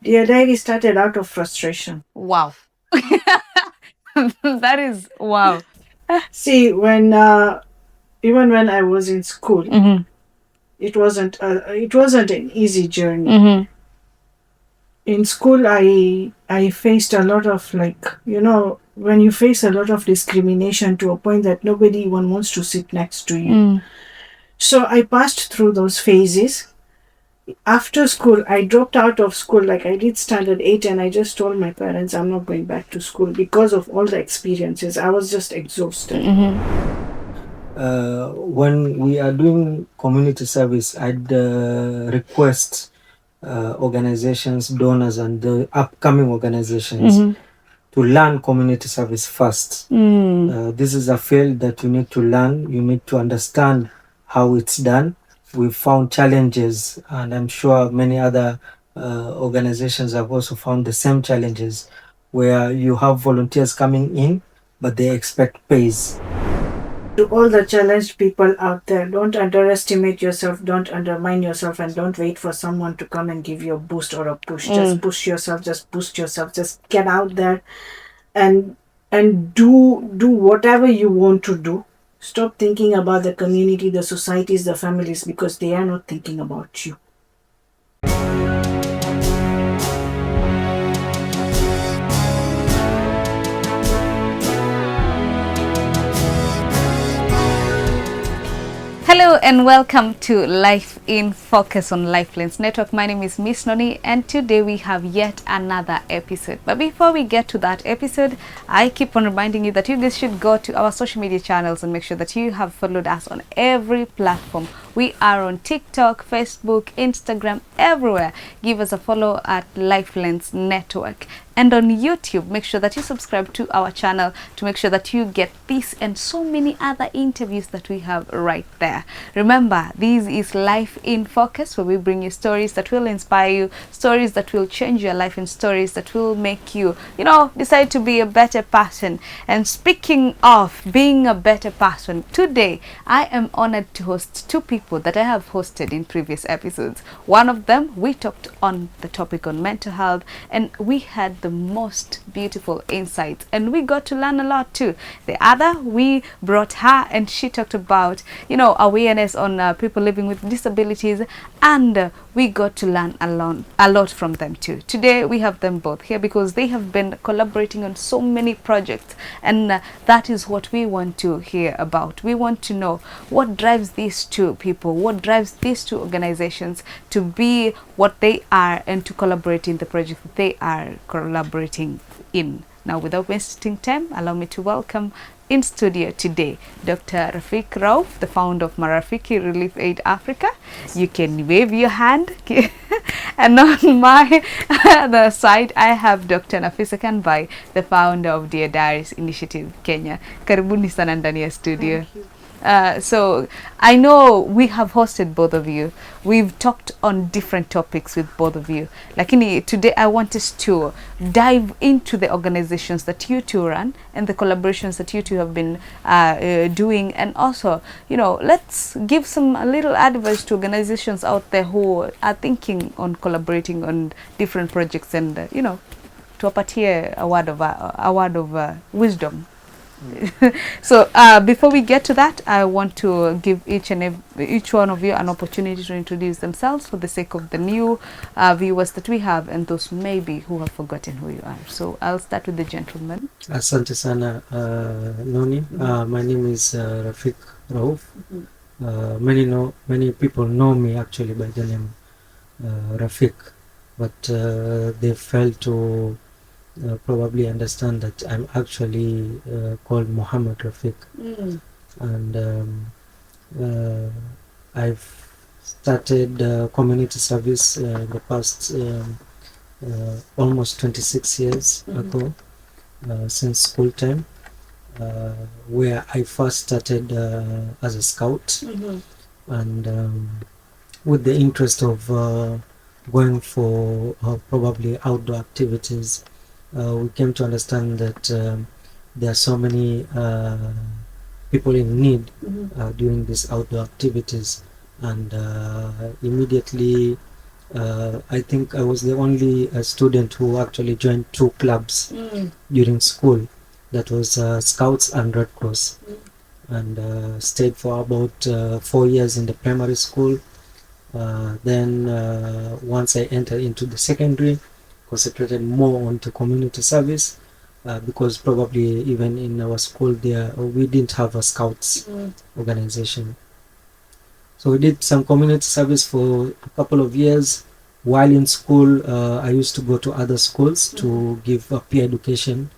Dear Diary started out of frustration. Wow. That is wow. See, when even when I was in school, Mm-hmm. it wasn't an easy journey. Mm-hmm. In school, I faced a lot of, like, when you face a lot of discrimination to a point that nobody even wants to sit next to you. Mm. So I passed through those phases. After school, I dropped out of school. Like, I did standard 8, and I just told my parents I'm not going back to school because of all the experiences. I was just exhausted. Mm-hmm. When we are doing community service, I'd request organizations, donors, and the upcoming organizations Mm-hmm. to learn community service first. Mm. This is a field that you need to learn. You need to understand how it's done. We've found challenges, and I'm sure many other organizations have also found the same challenges, where you have volunteers coming in, but they expect pays. To all the challenged people out there, don't underestimate yourself, don't undermine yourself, and don't wait for someone to come and give you a boost or a push. Just Mm. push yourself, just boost yourself, just get out there and do whatever you want to do. Stop thinking about the community, the societies, the families, because they are not thinking about you. Hello and welcome to Life in Focus on Lifelines Network. My name is Miss Noni, and today we have yet another episode. But before we get to that episode, I keep on reminding you that you guys should go to our social media channels and make sure that you have followed us on every platform. We are on TikTok, Facebook, Instagram, everywhere. Give us a follow at Lifelines Network. And on YouTube, make sure that you subscribe to our channel to make sure that you get this and so many other interviews that we have right there. Remember, this is Life in Focus, where we bring you stories that will inspire you, stories that will change your life, and stories that will make you, decide to be a better person. And speaking of being a better person, today I am honored to host two people that I have hosted in previous episodes. One of them, we talked on the topic on mental health, and we had the most beautiful insights, and we got to learn a lot too. The other, we brought her, and she talked about awareness on people living with disabilities, and we got to learn a lot from them too. Today we have them both here because they have been collaborating on so many projects, and that is what we want to hear about. We want to know what drives these two people, what drives these two organizations to be what they are, and to collaborate in the project that they are collaborating in. Now, without wasting time, allow me to welcome in studio today Dr. Rafik Rauf, the founder of Marafiki Relief Aid Africa. You can wave your hand. And on my other side, I have Dr. Nafisa and Dr, the founder of Dear Diaries Initiative Kenya. Karibuni sana ndani ya studio. Thank you. So I know we have hosted both of you. We've talked on different topics with both of you. Lakini today I want us to dive into the organizations that you two run and the collaborations that you two have been doing, and also, let's give a little advice to organizations out there who are thinking on collaborating on different projects, and tuwapatie a word of wisdom. So before we get to that, I want to give each one of you an opportunity to introduce themselves for the sake of the new viewers that we have, and those maybe who have forgotten who you are. So I'll start with the gentleman. Asante sana, Noni. My name is Rafik Rauf. Many people know me actually by the name Rafik, but they fail to probably understand that I'm actually called Muhammad Rafik. And I've started community service in the past almost 26 years ago, since school time, where I first started as a scout, and with the interest of going for probably outdoor activities. We came to understand that there are so many people in need during these outdoor activities, and immediately I think I was the only student who actually joined two clubs during school. That was Scouts and Red Cross, and stayed for about 4 years in the primary school. Then once I entered into the secondary, concentrated more onto community service, because probably even in our school there we didn't have a scouts organization. So we did some community service for a couple of years. While in school, I used to go to other schools to give peer education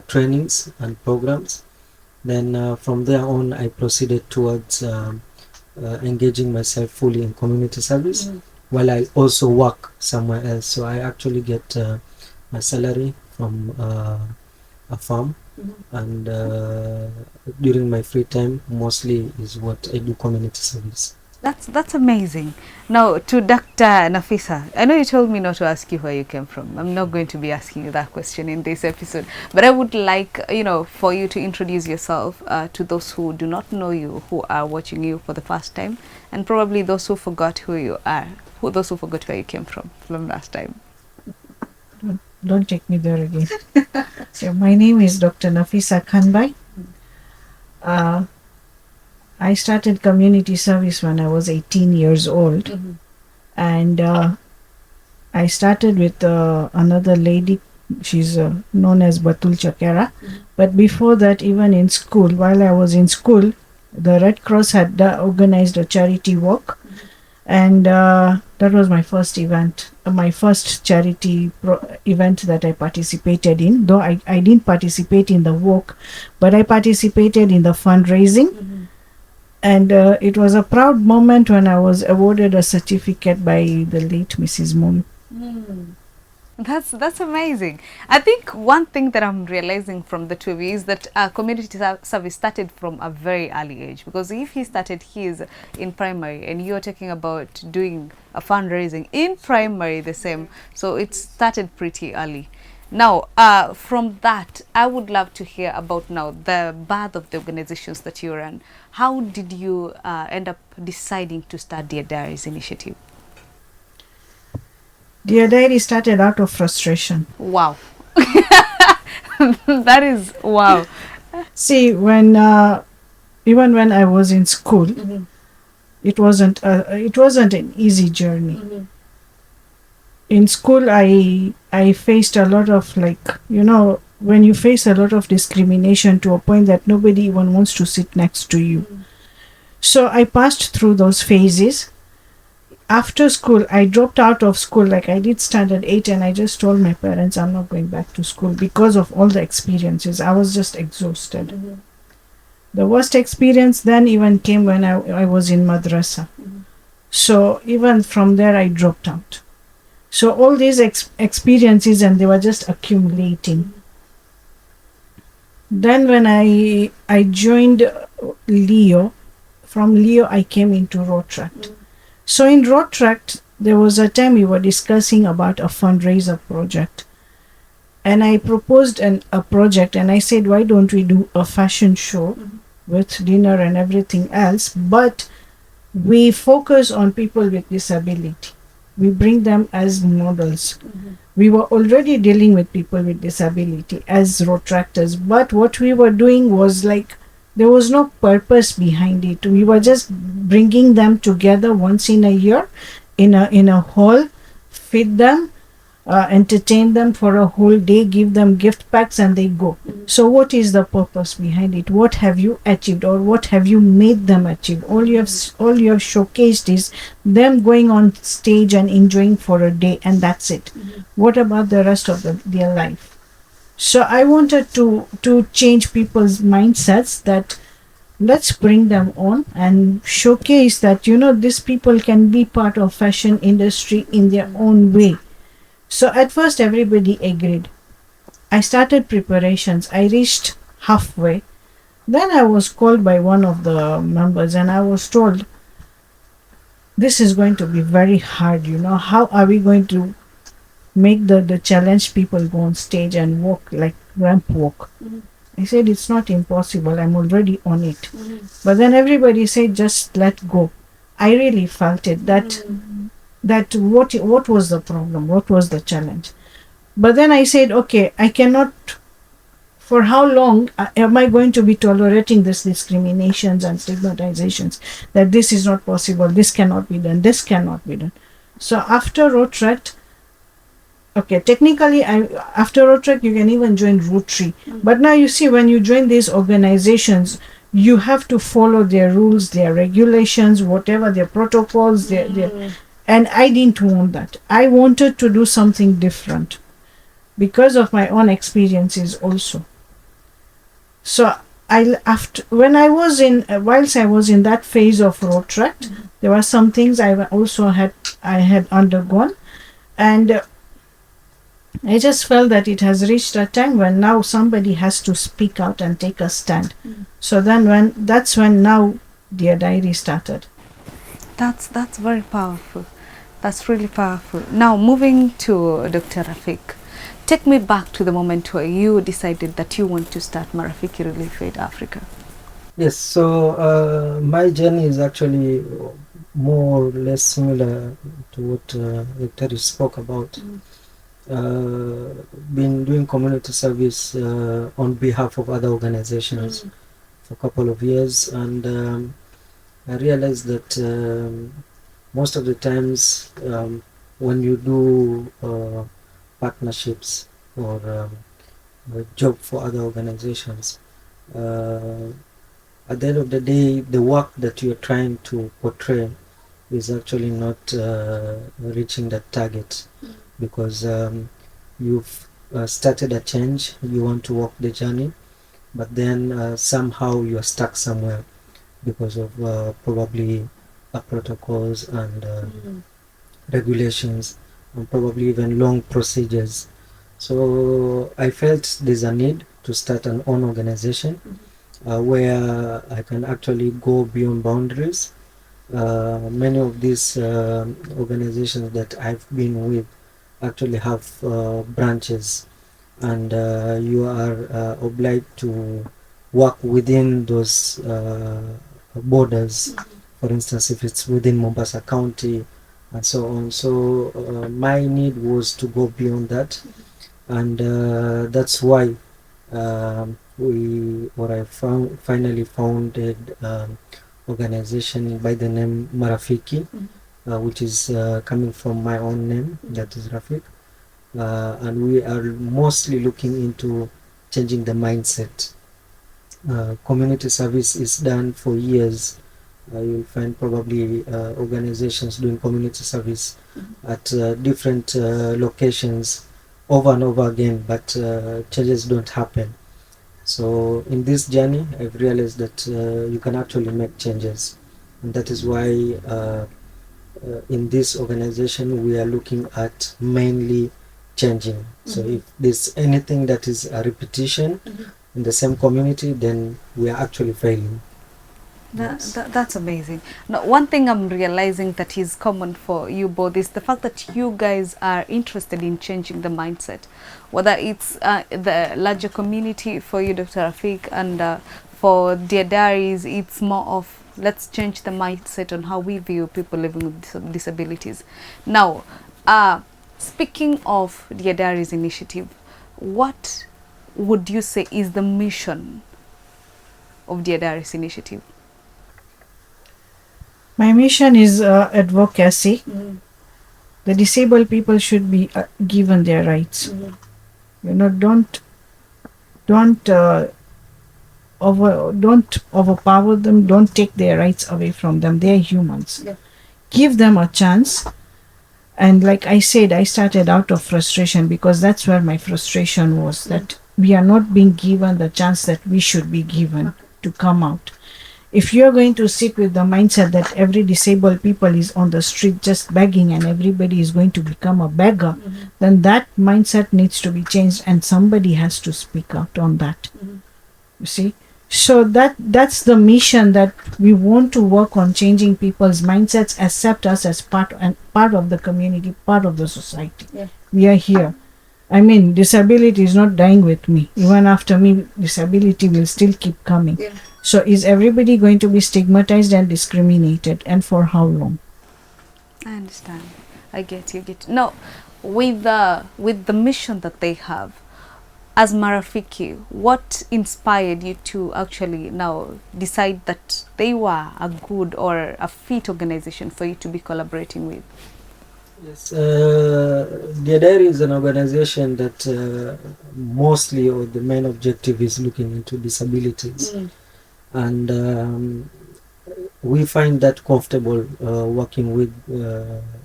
trainings and programs. Then from there on, I proceeded towards engaging myself fully in community service, while I also work somewhere else. So I actually get my salary from a farm, and during my free time, mostly is what I do community service. That's amazing. Now, to Dr. Nafisa, I know you told me not to ask you where you came from. I'm not going to be asking you that question in this episode, but I would like, for you to introduce yourself to those who do not know you, who are watching you for the first time, and probably those who forgot who you are, those who forgot where you came from last time. Don't take me there again. So my name is Dr. Nafisa Kanbai. I started community service when I was 18 years old, and I started with another lady. She's known as Batul Chakera. But before that, even in school, while I was in school, the Red Cross had organized a charity walk, and that was my first event, my first charity event that I participated in. Though I didn't participate in the walk, but I participated in the fundraising. And it was a proud moment when I was awarded a certificate by the late Mrs. Moon. That's amazing. I think one thing that I'm realizing from the two of you is that community service started from a very early age. Because if he started his in primary and you're talking about doing a fundraising in primary the same, so it started pretty early. Now, from that, I would love to hear about now the birth of the organizations that you run. How did you end up deciding to start Dear Diaries initiative? Dear Diary started out of frustration. Wow. That is wow. See, when even when I was in school, it wasn't an easy journey. In school, I faced a lot of, when you face a lot of discrimination to a point that nobody even wants to sit next to you. So I passed through those phases. After school, I dropped out of school. I did standard 8, and I just told my parents I'm not going back to school because of all the experiences. I was just exhausted. The worst experience then even came when I was in madrasa. So even from there, I dropped out. So all these experiences, and they were just accumulating. Then when I joined Leo, from Leo I came into Rotract. So in Rotract, there was a time we were discussing about a fundraiser project. And I proposed a project, and I said, why don't we do a fashion show with dinner and everything else, but we focus on people with disability. We bring them as models. We were already dealing with people with disability as Rotractors, but what we were doing was there was no purpose behind it. We were just bringing them together once in a year in a hall, feed them, entertain them for a whole day, give them gift packs, and they go. So what is the purpose behind it? What have you achieved, or what have you made them achieve? All you have showcased is them going on stage and enjoying for a day, and that's it. What about the rest of their life? So I wanted to change people's mindsets, that let's bring them on and showcase that these people can be part of fashion industry in their own way. So at first everybody agreed. I started preparations. I reached halfway. Then I was called by one of the members, and I was told, this is going to be very hard. How are we going to make the challenged people go on stage and walk like ramp walk? I said, it's not impossible. I'm already on it. But then everybody said, just let go. I really felt it, that that what was the problem, what was the challenge. But then I said, okay, I cannot, for how long am I going to be tolerating this discriminations and stigmatizations, that this is not possible, this cannot be done, this cannot be done. So after Rotaract, okay, technically, after Rotaract, you can even join Rotary. But now you see, when you join these organizations, you have to follow their rules, their regulations, whatever their protocols, and I didn't want that. I wanted to do something different because of my own experiences also. So after when I was in whilst I was in that phase of Rotaract, there were some things I had undergone, and I just felt that it has reached a time when now somebody has to speak out and take a stand. So then that's when now Dear Diary started. That's very powerful. That's really powerful. Now moving to Dr. Rafik. Take me back to the moment where you decided that you want to start Marafiki Relief Aid Africa. Yes, so my journey is actually more or less similar to what Dr. spoke about. Been doing community service on behalf of other organizations for a couple of years, and I realized that most of the times when you do partnerships or a job for other organizations, at the end of the day, the work that you're trying to portray is actually not reaching that target, because you've started a change, you want to walk the journey, but then somehow you're stuck somewhere because of probably protocols and regulations, and probably even long procedures. So I felt there's a need to start an own organization where I can actually go beyond boundaries. Many of these organizations that I've been with actually have branches, and you are obliged to work within those borders. For instance, if it's within Mombasa County and so on. So my need was to go beyond that, and that's why I finally founded organization by the name Marafiki, which is coming from my own name, that is Rafik, and we are mostly looking into changing the mindset. Community service is done for years. You'll find probably organizations doing community service at different locations over and over again, but changes don't happen. So in this journey, I've realized that you can actually make changes, and that is why in this organization we are looking at mainly changing. So if there's anything that is a repetition in the same community, then we are actually failing. That's amazing. Now, one thing I'm realizing that is common for you both is the fact that you guys are interested in changing the mindset, whether it's the larger community for you, Dr. Rafik, and for Dear Diaries, it's more of let's change the mindset on how we view people living with disabilities. Now, speaking of Dear Diaries initiative, what would you say is the mission of Dear Diaries initiative? My mission is advocacy. The disabled people should be given their rights. You know, don't overpower them. Don't take their rights away from them. They are humans. Give them a chance. And like I said, I started out of frustration, because that's where my frustration was, that we are not being given the chance that we should be given to come out. If you're going to sit with the mindset that every disabled people is on the street just begging and everybody is going to become a beggar, then that mindset needs to be changed, and somebody has to speak out on that. You see? So that's the mission, that we want to work on changing people's mindsets, accept us as part of the community, part of the society. We are here. I mean, disability is not dying with me. Even after me, disability will still keep coming. So is everybody going to be stigmatized and discriminated, and for how long? I understand. I get you. Get now with the mission that they have as Marafiki. What inspired you to actually now decide that they were a good or a fit organization for you to be collaborating with? Yes, the Diary is an organization that mostly or the main objective is looking into disabilities, and we find that comfortable working with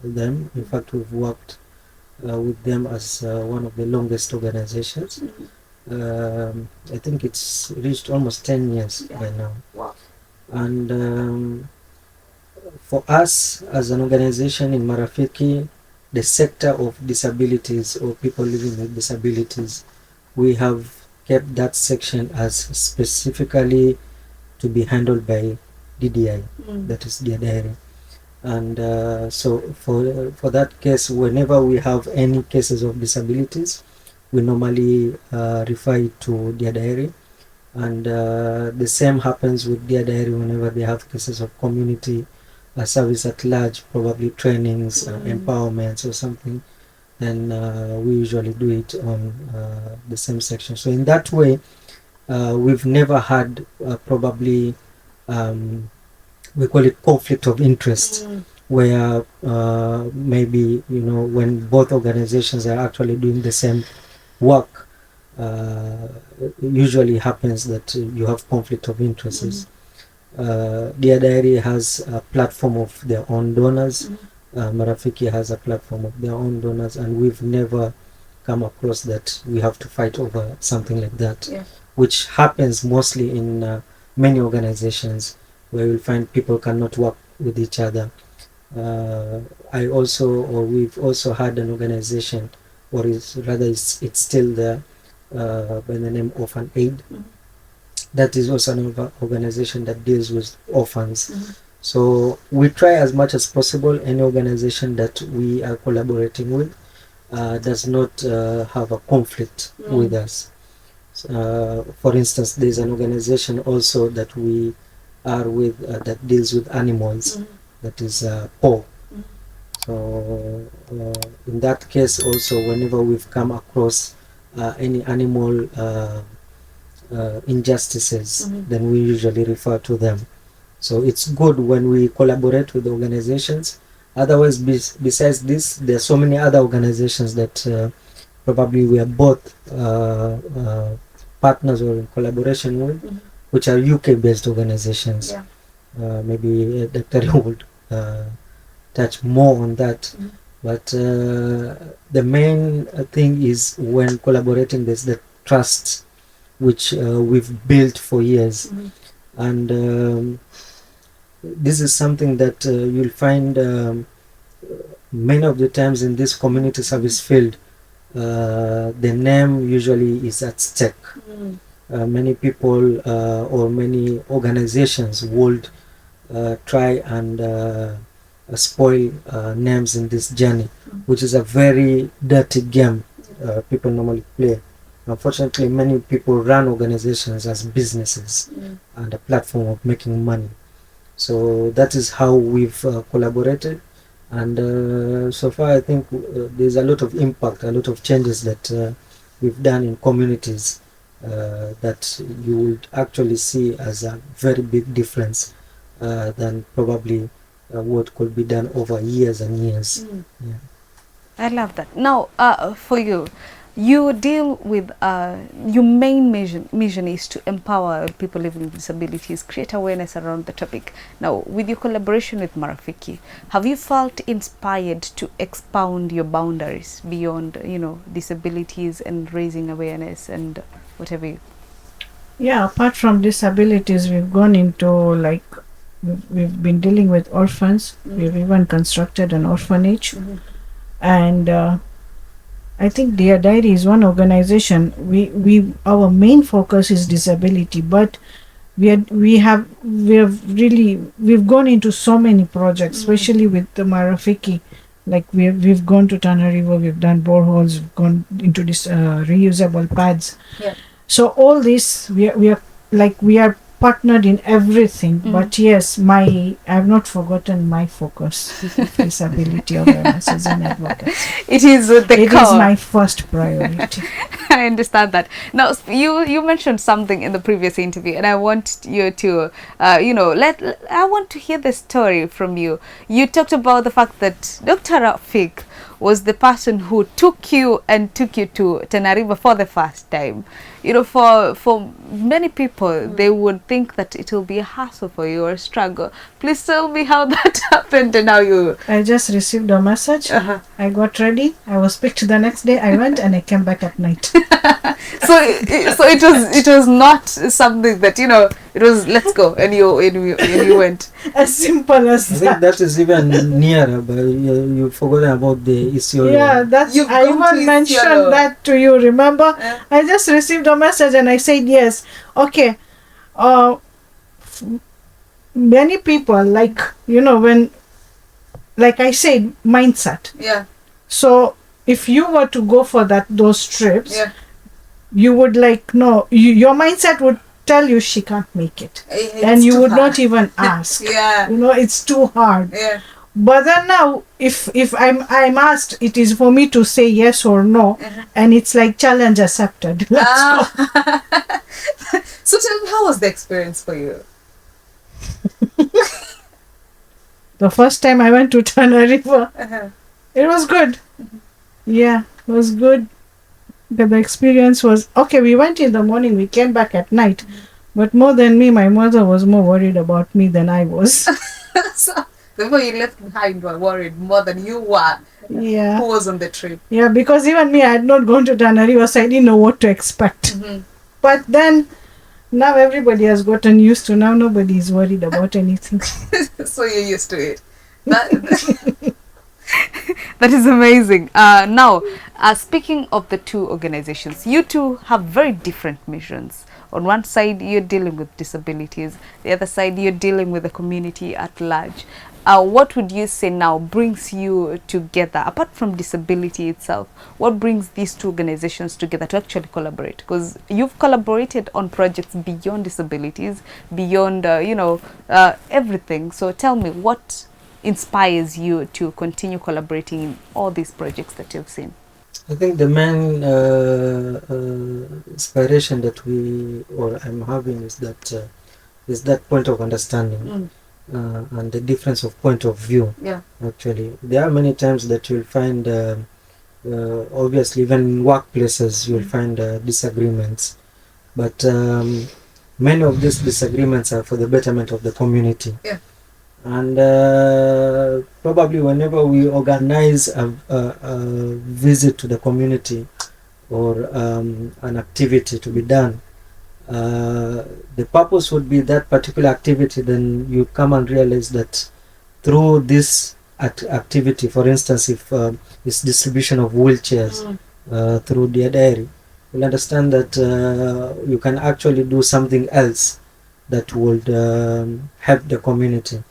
them. In fact, we've worked with them as one of the longest organizations. I think it's reached almost 10 years by now. Wow. And for us as an organization in Marafiki, the sector of disabilities or people living with disabilities, we have kept that section as specifically to be handled by DDI, that is Dear Diary. And so for that case, whenever we have any cases of disabilities, we normally refer it to Dear Diary. And the same happens with Dear Diary whenever they have cases of community service at large, probably trainings, empowerments or something, then we usually do it on the same section. So in that way, we've never had probably we call it conflict of interest, where maybe when both organizations are actually doing the same work, usually happens that you have conflict of interests. Dear Diary has a platform of their own donors. Marafiki has a platform of their own donors, and we've never come across that we have to fight over something like that, which happens mostly in many organizations where you'll find people cannot work with each other. We've also had an organization, or it's still there, by the name of an aid. That is also an organization that deals with orphans. So we try as much as possible. Any organization that we are collaborating with does not have a conflict with us. For instance, there's an organization also that we are with that deals with animals, that is PAW. So in that case also, whenever we've come across any animal injustices, then we usually refer to them. So it's good when we collaborate with organizations. Otherwise, besides this, there are so many other organizations that probably we are both partners or in collaboration with, which are UK-based organizations. Maybe Dr. would touch more on that. But the main thing is when collaborating, there's the trust which we've built for years. And this is something that you'll find many of the times in this community service field, the name usually is at stake. Many people or many organizations would try and spoil names in this journey, which is a very dirty game people normally play. Unfortunately, many people run organizations as businesses and a platform of making money. So that is how we've collaborated, and so far I think there's a lot of impact, a lot of changes that we've done in communities that you would actually see as a very big difference than probably what could be done over years and years. Yeah. I love that. Now, for you, you deal with your main mission is to empower people living with disabilities, create awareness around the topic. Now, with your collaboration with Marafiki, have you felt inspired to expound your boundaries beyond, disabilities and raising awareness and whatever you? Yeah, apart from disabilities, we've gone into we've been dealing with orphans. We've even constructed an orphanage, and I think Dear Diary is one organization. Our main focus is disability, but we've gone into so many projects, especially with the Marafiki. Like we've gone to Tana River, we've done boreholes, we've gone into this reusable pads. So all this we are partnered in everything. But yes, I've not forgotten my focus. Disability awarenesses and advocacy. It is the It core. is my first priority. I understand that. Now, you mentioned something in the previous interview, and I want you to, I want to hear the story from you. You talked about the fact that Dr. Rafik was the person who took you to Tenerife for the first time. You know, for many people, they would think that it will be a hassle for you or a struggle. Please tell me how that happened and how you. I just received a message. I got ready. I was picked the next day. I went and I came back at night. So it was not something that, you know, it was let's go and you went. As simple as I think that is even nearer, but you forgot about the Isiolo. Yeah, that's You've I gone to even mentioned Isiolo. that to you. Remember, I just received a message and I said yes. Okay. Many people when, like I said, mindset. Yeah. So if you were to go for those trips, you would your mindset would tell you she can't make it, and you would not even ask. It's too hard. But then now, if I'm asked, it is for me to say yes or no, and it's like challenge accepted. Let's go. So tell me, how was the experience for you? The first time I went to Tenerife, it was good. Yeah, it was good. But the experience was okay. We went in the morning, we came back at night. But more than me, my mother was more worried about me than I was. So before you left behind, you were worried more than you were. Yeah. Who was on the trip? Yeah, because even me, I had not gone to Tenerife, so I didn't know what to expect. But then, now everybody has gotten used to. Now nobody is worried about anything. So you're used to it. That is amazing. Now, speaking of the two organizations, you two have very different missions. On one side, you're dealing with disabilities. The other side, you're dealing with the community at large. What would you say now brings you together, apart from disability itself? What brings these two organizations together to actually collaborate? Because you've collaborated on projects beyond disabilities, beyond, everything. So tell me, what inspires you to continue collaborating in all these projects that you've seen? I think the main inspiration that I'm having is that point of understanding. And the difference of point of view. Actually, there are many times that you'll find obviously even in workplaces you'll find disagreements, but many of these disagreements are for the betterment of the community. And probably whenever we organize a visit to the community or an activity to be done, the purpose would be that particular activity, then you come and realize that through this activity, for instance, if it's distribution of wheelchairs through the diary, you'll understand that you can actually do something else that would help the community.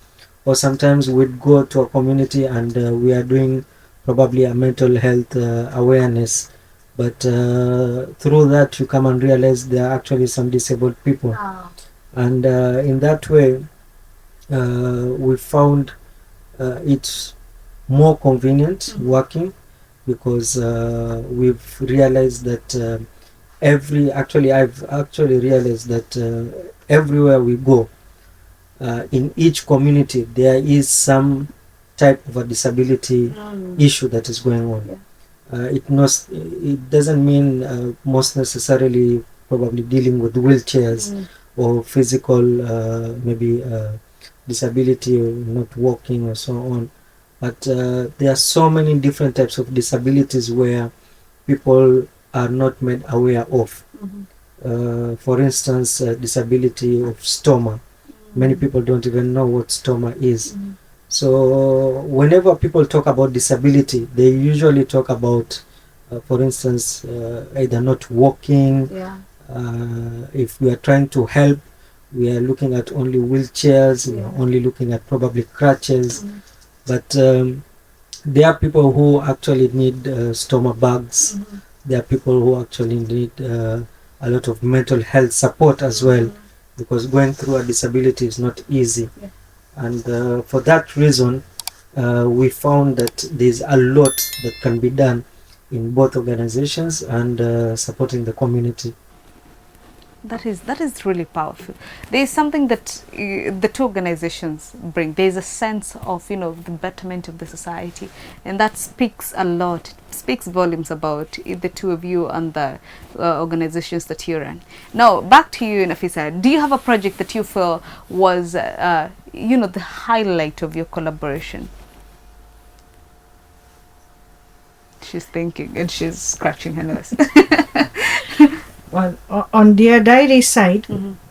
Or sometimes we'd go to a community and we are doing probably a mental health awareness, but through that you come and realize there are actually some disabled people. And in that way we found it more convenient working, because we've realized that I've actually realized that everywhere we go, in each community there is some type of a disability issue that is going on. It doesn't mean most necessarily probably dealing with wheelchairs or physical maybe disability or not walking or so on, but there are so many different types of disabilities where people are not made aware of. For instance, disability of stoma. Many people don't even know what stoma is. So whenever people talk about disability, they usually talk about, for instance, either not walking. If we are trying to help, we are looking at only wheelchairs, we are only looking at probably crutches. But there are people who actually need stoma bags. There are people who actually need a lot of mental health support as well. because going through a disability is not easy. Yeah. And for that reason, we found that there's a lot that can be done in both organizations and supporting the community. That is really powerful. There is something that the two organizations bring. There is a sense of, you know, the betterment of the society, and that speaks a lot, speaks volumes about the two of you and the organizations that you run. Now, back to you, Nafisa. Do you have a project that you feel was, you know, the highlight of your collaboration? She's thinking and she's scratching her nose. Well, on Dear Diary side,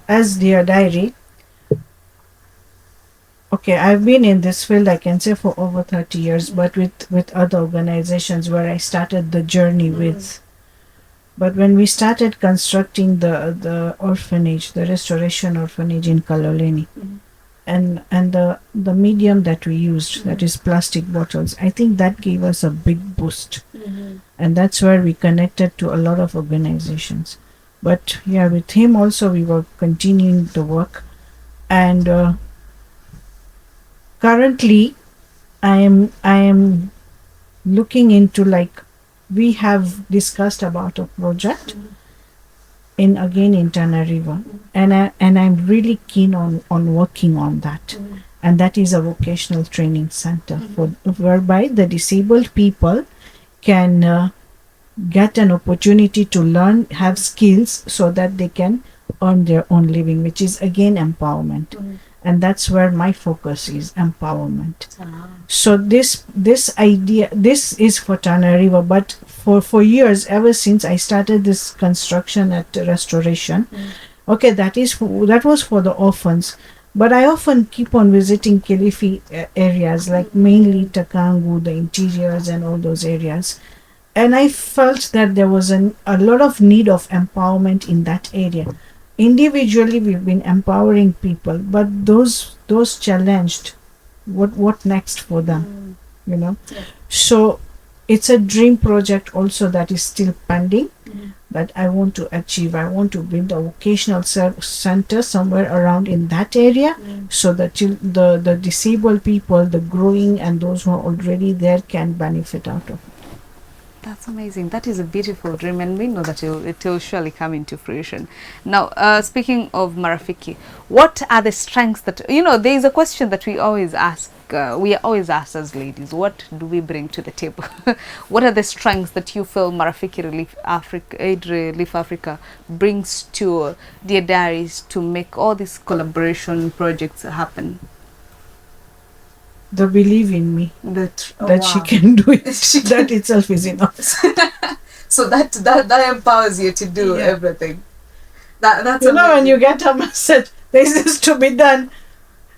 as Dear Diary, okay, I've been in this field, I can say, for over 30 years, but with other organizations where I started the journey with. But when we started constructing the orphanage, the restoration orphanage in Kaloleni, and the medium that we used, that is plastic bottles, I think that gave us a big boost. And that's where we connected to a lot of organizations. But yeah, with him also we were continuing the work, and currently I am looking into, like, we have discussed about a project in Tanariva, and I'm really keen on working on that. And that is a vocational training center for whereby the disabled people can get an opportunity to learn, have skills, so that they can earn their own living, which is again empowerment. And that's where my focus is, empowerment. So this idea, this is for Tanariva, but for years, ever since I started this construction at restoration, okay, that was for the orphans, but I often keep on visiting Kilifi areas, like mainly Takangu, the interiors and all those areas. And I felt that there was a lot of need of empowerment in that area. Individually, we've been empowering people, but those challenged, what next for them, you know? So it's a dream project also that is still pending, that I want to achieve. I want to build a vocational center somewhere around in that area, so that the disabled people, the growing, and those who are already there can benefit out of it. That's amazing. That is a beautiful dream, and we know that it will surely come into fruition. Now, speaking of Marafiki, what are the strengths that, you know, there is a question that we always ask, we are always asked as ladies, what do we bring to the table? What are the strengths that you feel Marafiki Aid Relief Africa brings to Dear Diaries to make all these collaboration projects happen? The belief in me that she can do it. That itself is enough. So that empowers you to do everything. That's, you know, when you get a message, this is to be done,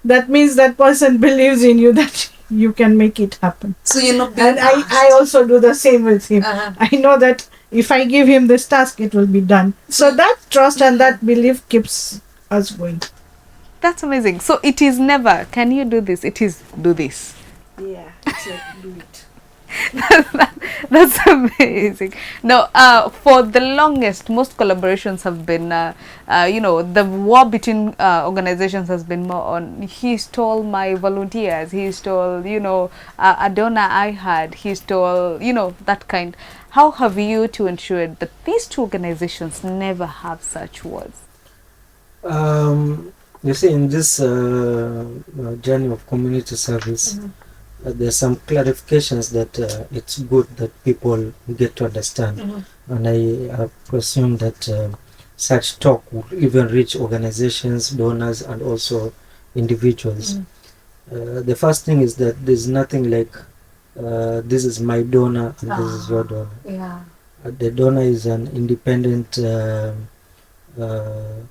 that means that person believes in you, that you can make it happen. So you're not being and I also do the same with him. I know that if I give him this task, it will be done. So that trust and that belief keeps us going. That's amazing. So it is never, can you do this? It is, do this. Yeah, it's like, do it. That's amazing. Now, for the longest, most collaborations have been, you know, the war between organizations has been more on, he stole my volunteers, he stole, you know, a donor I had, he stole, you know, that kind. How have you to ensure that these two organizations never have such wars? You see, in this journey of community service, there's some clarifications that it's good that people get to understand. And I presume that such talk will even reach organizations, donors, and also individuals. The first thing is that there's nothing like this is my donor and this is your donor. Yeah. The donor is an independent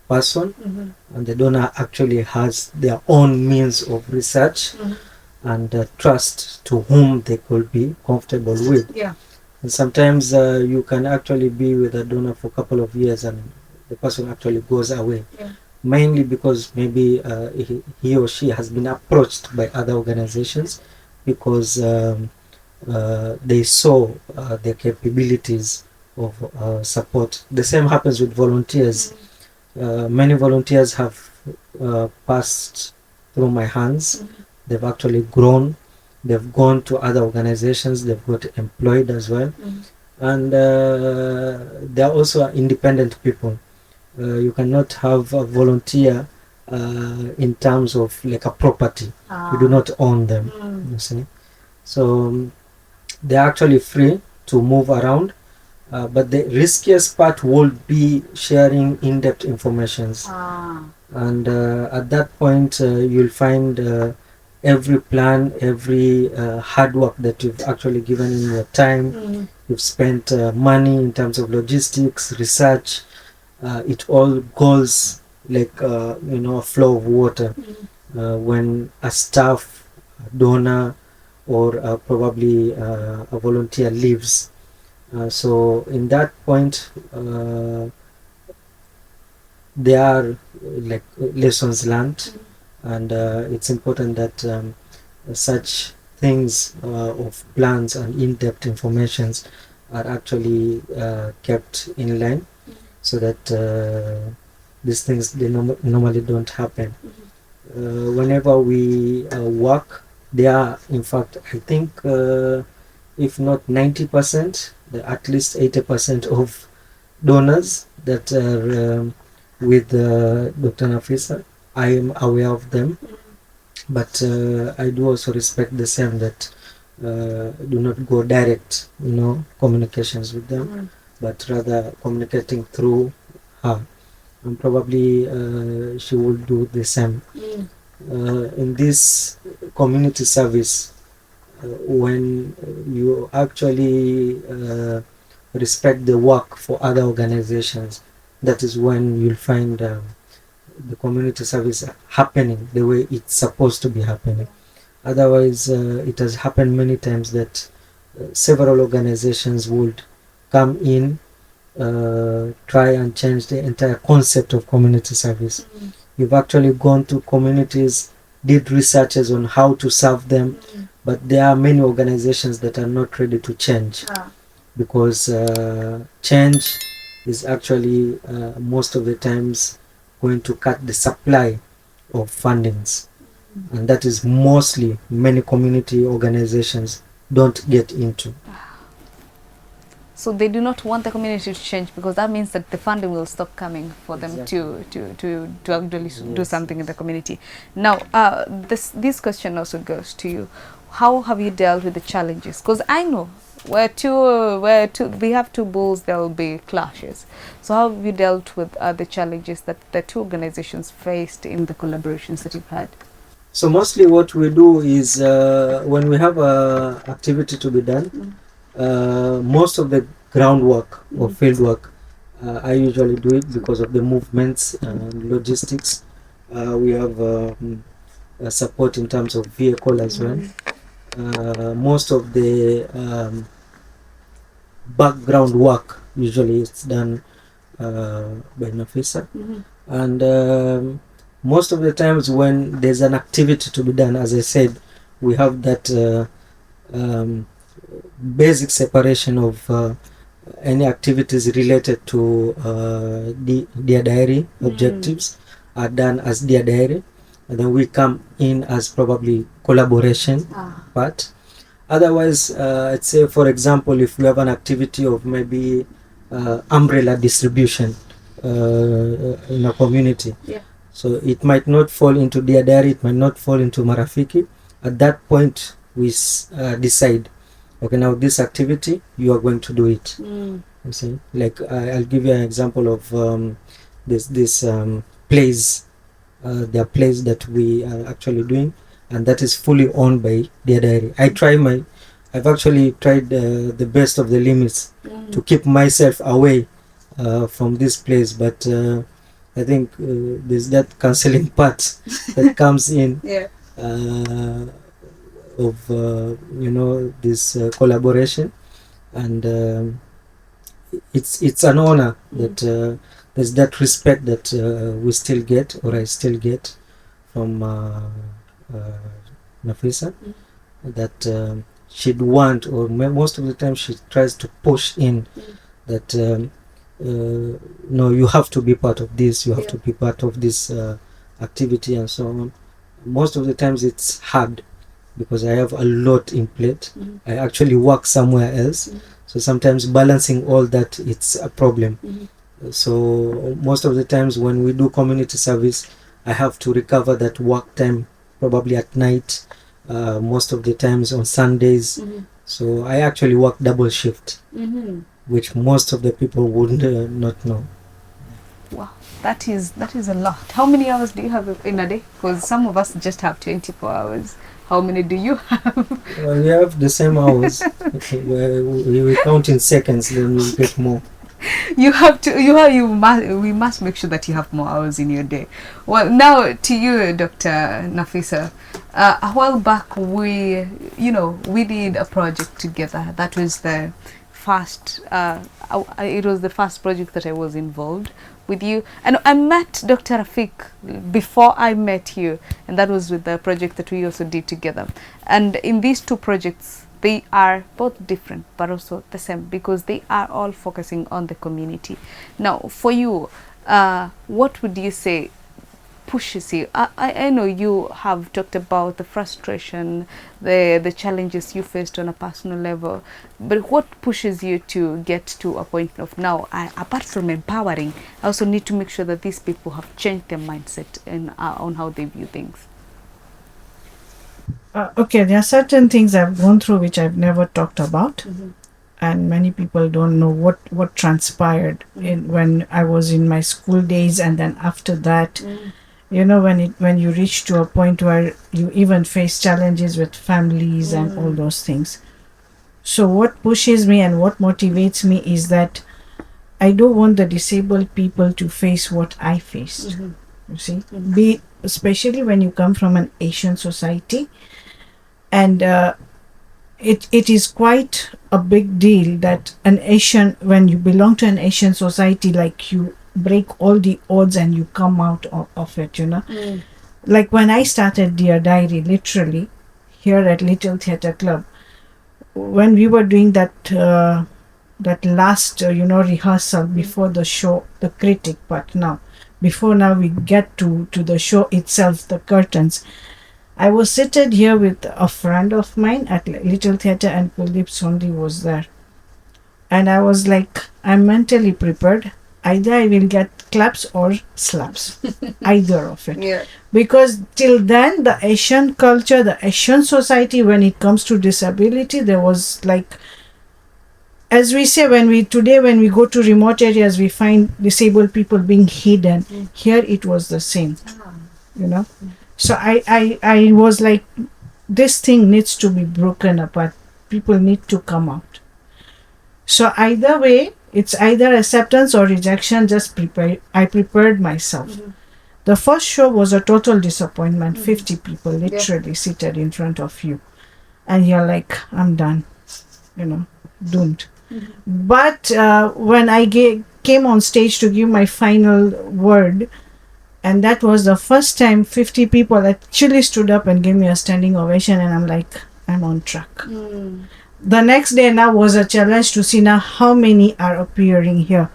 person, and the donor actually has their own means of research and trust to whom they could be comfortable with. Yeah. And sometimes you can actually be with a donor for a couple of years and the person actually goes away, mainly because maybe he or she has been approached by other organizations because they saw their capabilities of support. The same happens with volunteers. Many volunteers have passed through my hands. They've actually grown. They've gone to other organizations. They've got employed as well. And they are also independent people. You cannot have a volunteer in terms of like a property. You do not own them. You see, so they're actually free to move around. But the riskiest part would be sharing in-depth informations. And at that point, you'll find every plan, every hard work that you've actually given in your time. You've spent money in terms of logistics, research. It all goes like a flow of water. When a staff, a donor, or probably a volunteer leaves. So in that point, there are like lessons learned, and it's important that such things of plans and in-depth informations are actually kept in line, so that these things they normally don't happen. Whenever we work, there are, in fact, I think if not 90%, at least 80% of donors that are with Dr. Nafisa. I am aware of them, but I do also respect the same that do not go direct, communications with them, but rather communicating through her, and probably she will do the same. In this community service, when you actually respect the work for other organizations, that is when you'll find the community service happening the way it's supposed to be happening. Otherwise, it has happened many times that several organizations would come in, try and change the entire concept of community service. You've actually gone to communities, did researches on how to serve them, but there are many organizations that are not ready to change, because change is actually most of the times going to cut the supply of fundings, and that is mostly many community organizations don't get into. So they do not want the community to change, because that means that the funding will stop coming for them Exactly. to actually do Yes. something in the community. Now, this question also goes to you. How have you dealt with the challenges? Because I know where we have two bulls, there will be clashes. So how have you dealt with the challenges that the two organizations faced in the collaborations that you've had? So mostly what we do is when we have a activity to be done, most of the groundwork or field work, I usually do it because of the movements and logistics. We have support in terms of vehicle as well. Most of the background work usually is done by Nafisa. And most of the times when there's an activity to be done, as I said, we have that basic separation of any activities related to Dear Diary objectives are done as Dear Diary, and then we come in as probably collaboration part. Otherwise, I'd say, for example, if we have an activity of maybe umbrella distribution in a community, so it might not fall into Dear Diary, it might not fall into Marafiki. At that point, we decide, okay, now this activity, you are going to do it. You see, like I'll give you an example of this plays. There are plays that we are actually doing, and that is fully owned by Dear Diary. I've actually tried the best of the limits to keep myself away from this place, but I think there's that counseling part that comes in of this collaboration, and it's an honor that there's that respect that we still get, or I still get, from Nafisa, that she'd want, or most of the time she tries to push in that no, you have to be part of this, you have to be part of this activity and so on. Most of the times it's hard because I have a lot in plate. I actually work somewhere else, so sometimes balancing all that, it's a problem. So most of the times when we do community service, I have to recover that work time probably at night, most of the times on Sundays. So I actually work double shift, which most of the people would not know. Wow, that is a lot. How many hours do you have in a day? Because some of us just have 24 hours. How many do you have? Well, we have the same hours. Okay, we count in seconds, then we get more. You have to. We must make sure that you have more hours in your day. Well, now to you, Dr. Nafisa. A while back, we did a project together. That was the first. It was the first project that I was involved with you, and I met Dr. Rafik before I met you, and that was with the project that we also did together. And in these two projects, they are both different but also the same because they are all focusing on the community. Now, for you, what would you say pushes you? I know you have talked about the frustration, the challenges you faced on a personal level, but what pushes you to get to a point of now, apart from empowering, I also need to make sure that these people have changed their mindset on how they view things? Okay, there are certain things I've gone through which I've never talked about, and many people don't know what transpired when I was in my school days, and then after that, when you reach to a point where you even face challenges with families and all those things. So what pushes me and what motivates me is that I don't want the disabled people to face what I faced. You see, especially when you come from an Asian society. And it is quite a big deal that when you belong to an Asian society, like you break all the odds and you come out of it, Like when I started Dear Diary, literally, here at Little Theatre Club, when we were doing that last, rehearsal before the show, the critic part before we get to the show itself, the curtains, I was seated here with a friend of mine at Little Theatre and Kuldeep Sondi was there. And I was like, I'm mentally prepared. Either I will get claps or slaps. Either of it. Yeah. Because till then, the Asian culture, the Asian society, when it comes to disability, there was like, as we say, when we go to remote areas, we find disabled people being hidden. Here it was the same, So I was like, this thing needs to be broken apart. People need to come out. So either way, it's either acceptance or rejection. I prepared myself. The first show was a total disappointment. 50 people literally seated in front of you. And you're like, I'm done. Doomed. But when I came on stage to give my final word, and that was the first time 50 people actually stood up and gave me a standing ovation, and I'm like, I'm on track. The next day was a challenge to see how many are appearing here.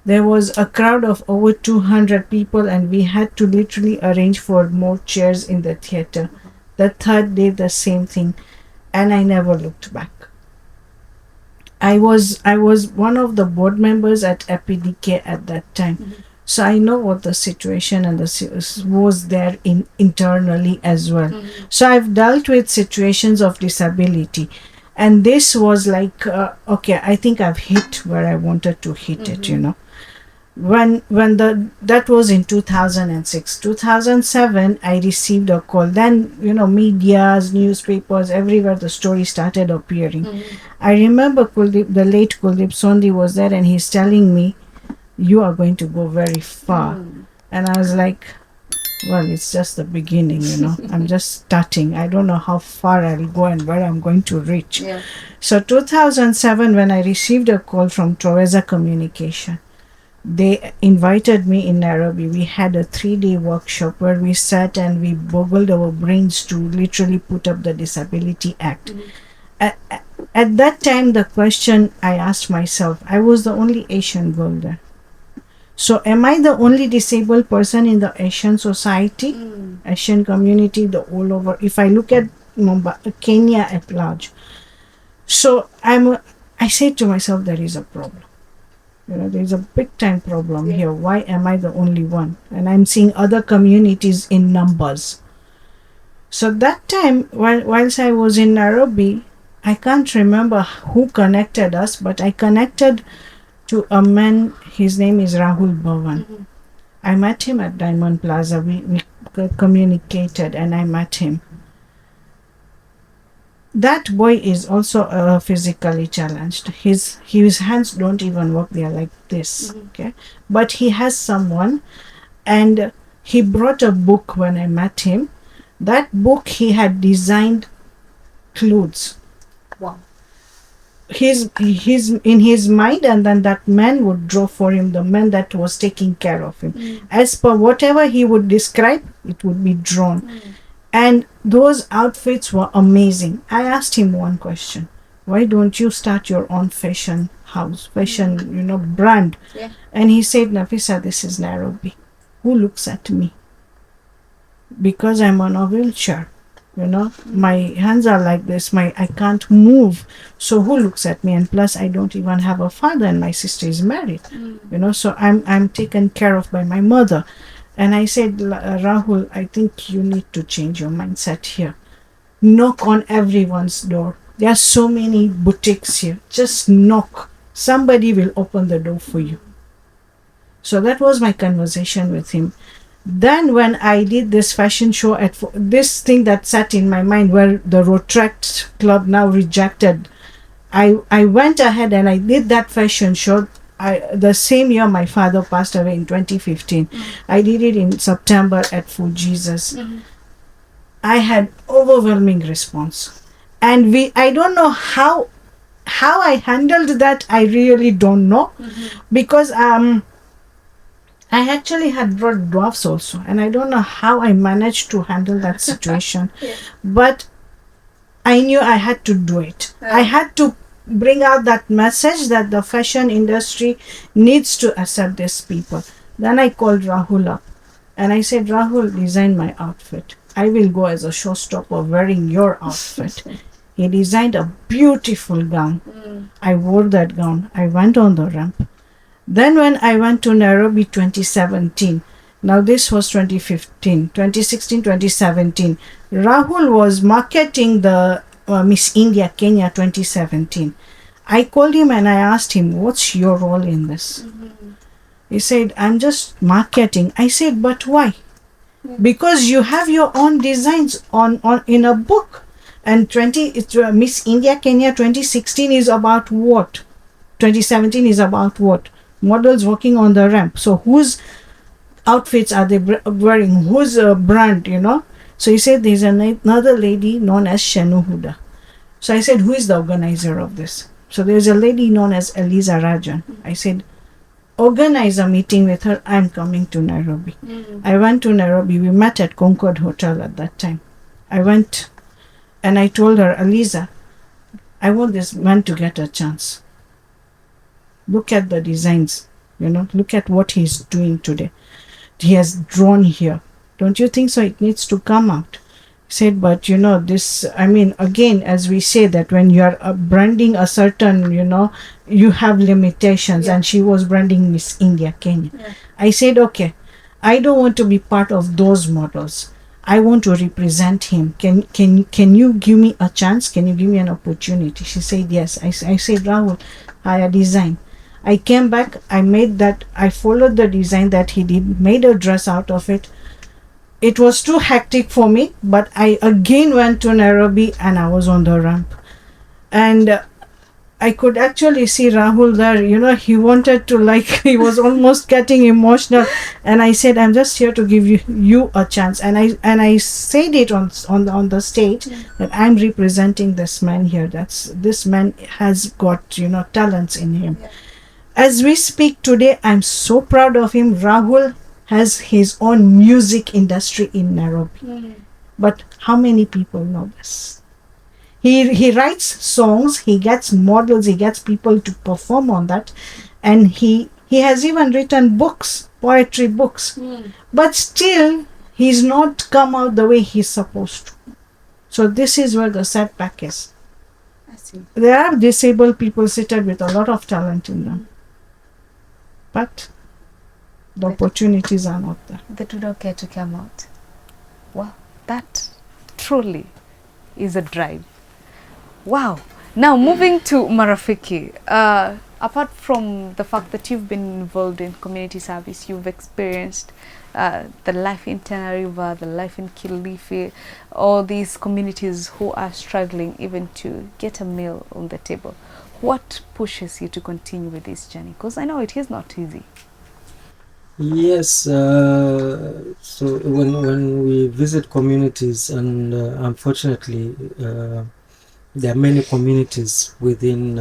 There was a crowd of over 200 people, and we had to literally arrange for more chairs in the theatre. The third day, the same thing, and I never looked back. I was one of the board members at EPIDK at that time. So I know what the situation and was there internally as well. So I've dealt with situations of disability, and this was like, okay, I think I've hit where I wanted to hit it. When that was in 2006, 2007, I received a call. Then medias, newspapers, everywhere the story started appearing. I remember the late Kuldeep Sondi was there, and he's telling me, you are going to go very far. And I was like, well, it's just the beginning, I'm just starting. I don't know how far I'll go and where I'm going to reach. So 2007, when I received a call from Troveza Communication, they invited me in Nairobi. We had a 3-day workshop where we sat and we boggled our brains to literally put up the Disability Act. At that time, the question I asked myself, I was the only Asian girl there. So am I the only disabled person in the Asian society, Asian community, the all over? If I look at Kenya at large, so I said to myself, there is a problem. There is a big time problem here. Why am I the only one? And I'm seeing other communities in numbers. So that time, whilst I was in Nairobi, I can't remember who connected us, but I connected to a man. His name is Rahul Bhavan. I met him at Diamond Plaza. We communicated, and I met him. That boy is also physically challenged. His hands don't even work. They are like this. Okay, but he has someone, and he brought a book when I met him. That book he had designed clothes. Wow. He's in his mind, and then that man would draw for him, the man that was taking care of him. As per whatever he would describe, it would be drawn. And those outfits were amazing. I asked him one question: why don't you start your own fashion house, fashion, brand? Yeah. And he said, Nafisa, this is Nairobi. Who looks at me? Because I'm on a wheelchair. My hands are like this. I can't move. So who looks at me? And plus, I don't even have a father, and my sister is married. So I'm taken care of by my mother. And I said, Rahul, I think you need to change your mindset here. Knock on everyone's door. There are so many boutiques here. Just knock. Somebody will open the door for you. So that was my conversation with him. Then when I did this fashion show this thing that sat in my mind, where the Rotract Club now rejected, I went ahead and I did that fashion show. The same year my father passed away in 2015. I did it in September at Full Jesus. I had overwhelming response, and I don't know how I handled that. I really don't know, because I actually had brought dwarfs also, and I don't know how I managed to handle that situation. But I knew I had to do it. I had to bring out that message that the fashion industry needs to accept these people. Then I called Rahul up and I said, Rahul, design my outfit. I will go as a showstopper wearing your outfit. He designed a beautiful gown. I wore that gown. I went on the ramp. Then when I went to Nairobi 2017, now this was 2015, 2016, 2017, Rahul was marketing the Miss India Kenya 2017. I called him and I asked him, what's your role in this? He said, I'm just marketing. I said, but why? Because you have your own designs on in a book. And Miss India Kenya 2016 is about what? 2017 is about what? Models walking on the ramp. So whose outfits are they wearing? Whose brand, So he said, there's another lady known as Shenu Huda. So I said, who is the organizer of this? So there's a lady known as Eliza Rajan. I said, organize a meeting with her. I'm coming to Nairobi. I went to Nairobi. We met at Concord Hotel at that time. I went and I told her, Eliza, I want this man to get a chance. Look at the designs, look at what he's doing today. He has drawn here. Don't you think so? It needs to come out. He said, but this, again, as we say that when you are branding a certain, you have limitations, and she was branding Miss India Kenya. I said, okay, I don't want to be part of those models. I want to represent him. Can you give me a chance? Can you give me an opportunity? She said, yes. I said, Rahul, hire design. I came back, I followed the design that he did, made a dress out of it. It was too hectic for me, but I again went to Nairobi and I was on the ramp. And I could actually see Rahul there, he wanted to he was almost getting emotional. And I said, I'm just here to give you a chance. And I said it on the stage that I'm representing this man here. This man has got, talents in him. As we speak today, I'm so proud of him. Rahul has his own music industry in Nairobi. But how many people know this? He writes songs, he gets models, he gets people to perform on that, and he has even written books, poetry books. But still he's not come out the way he's supposed to. So this is where the setback is. I see. There are disabled people seated with a lot of talent in them, but the opportunities are not there. They do not get to come out. Wow, that truly is a drive. Wow. Now moving to Marafiki, apart from the fact that you've been involved in community service, you've experienced the life in Tenerife, the life in Kilifi, all these communities who are struggling even to get a meal on the table. What pushes you to continue with this journey? Because I know it is not easy. Yes, so when we visit communities, and unfortunately, there are many communities within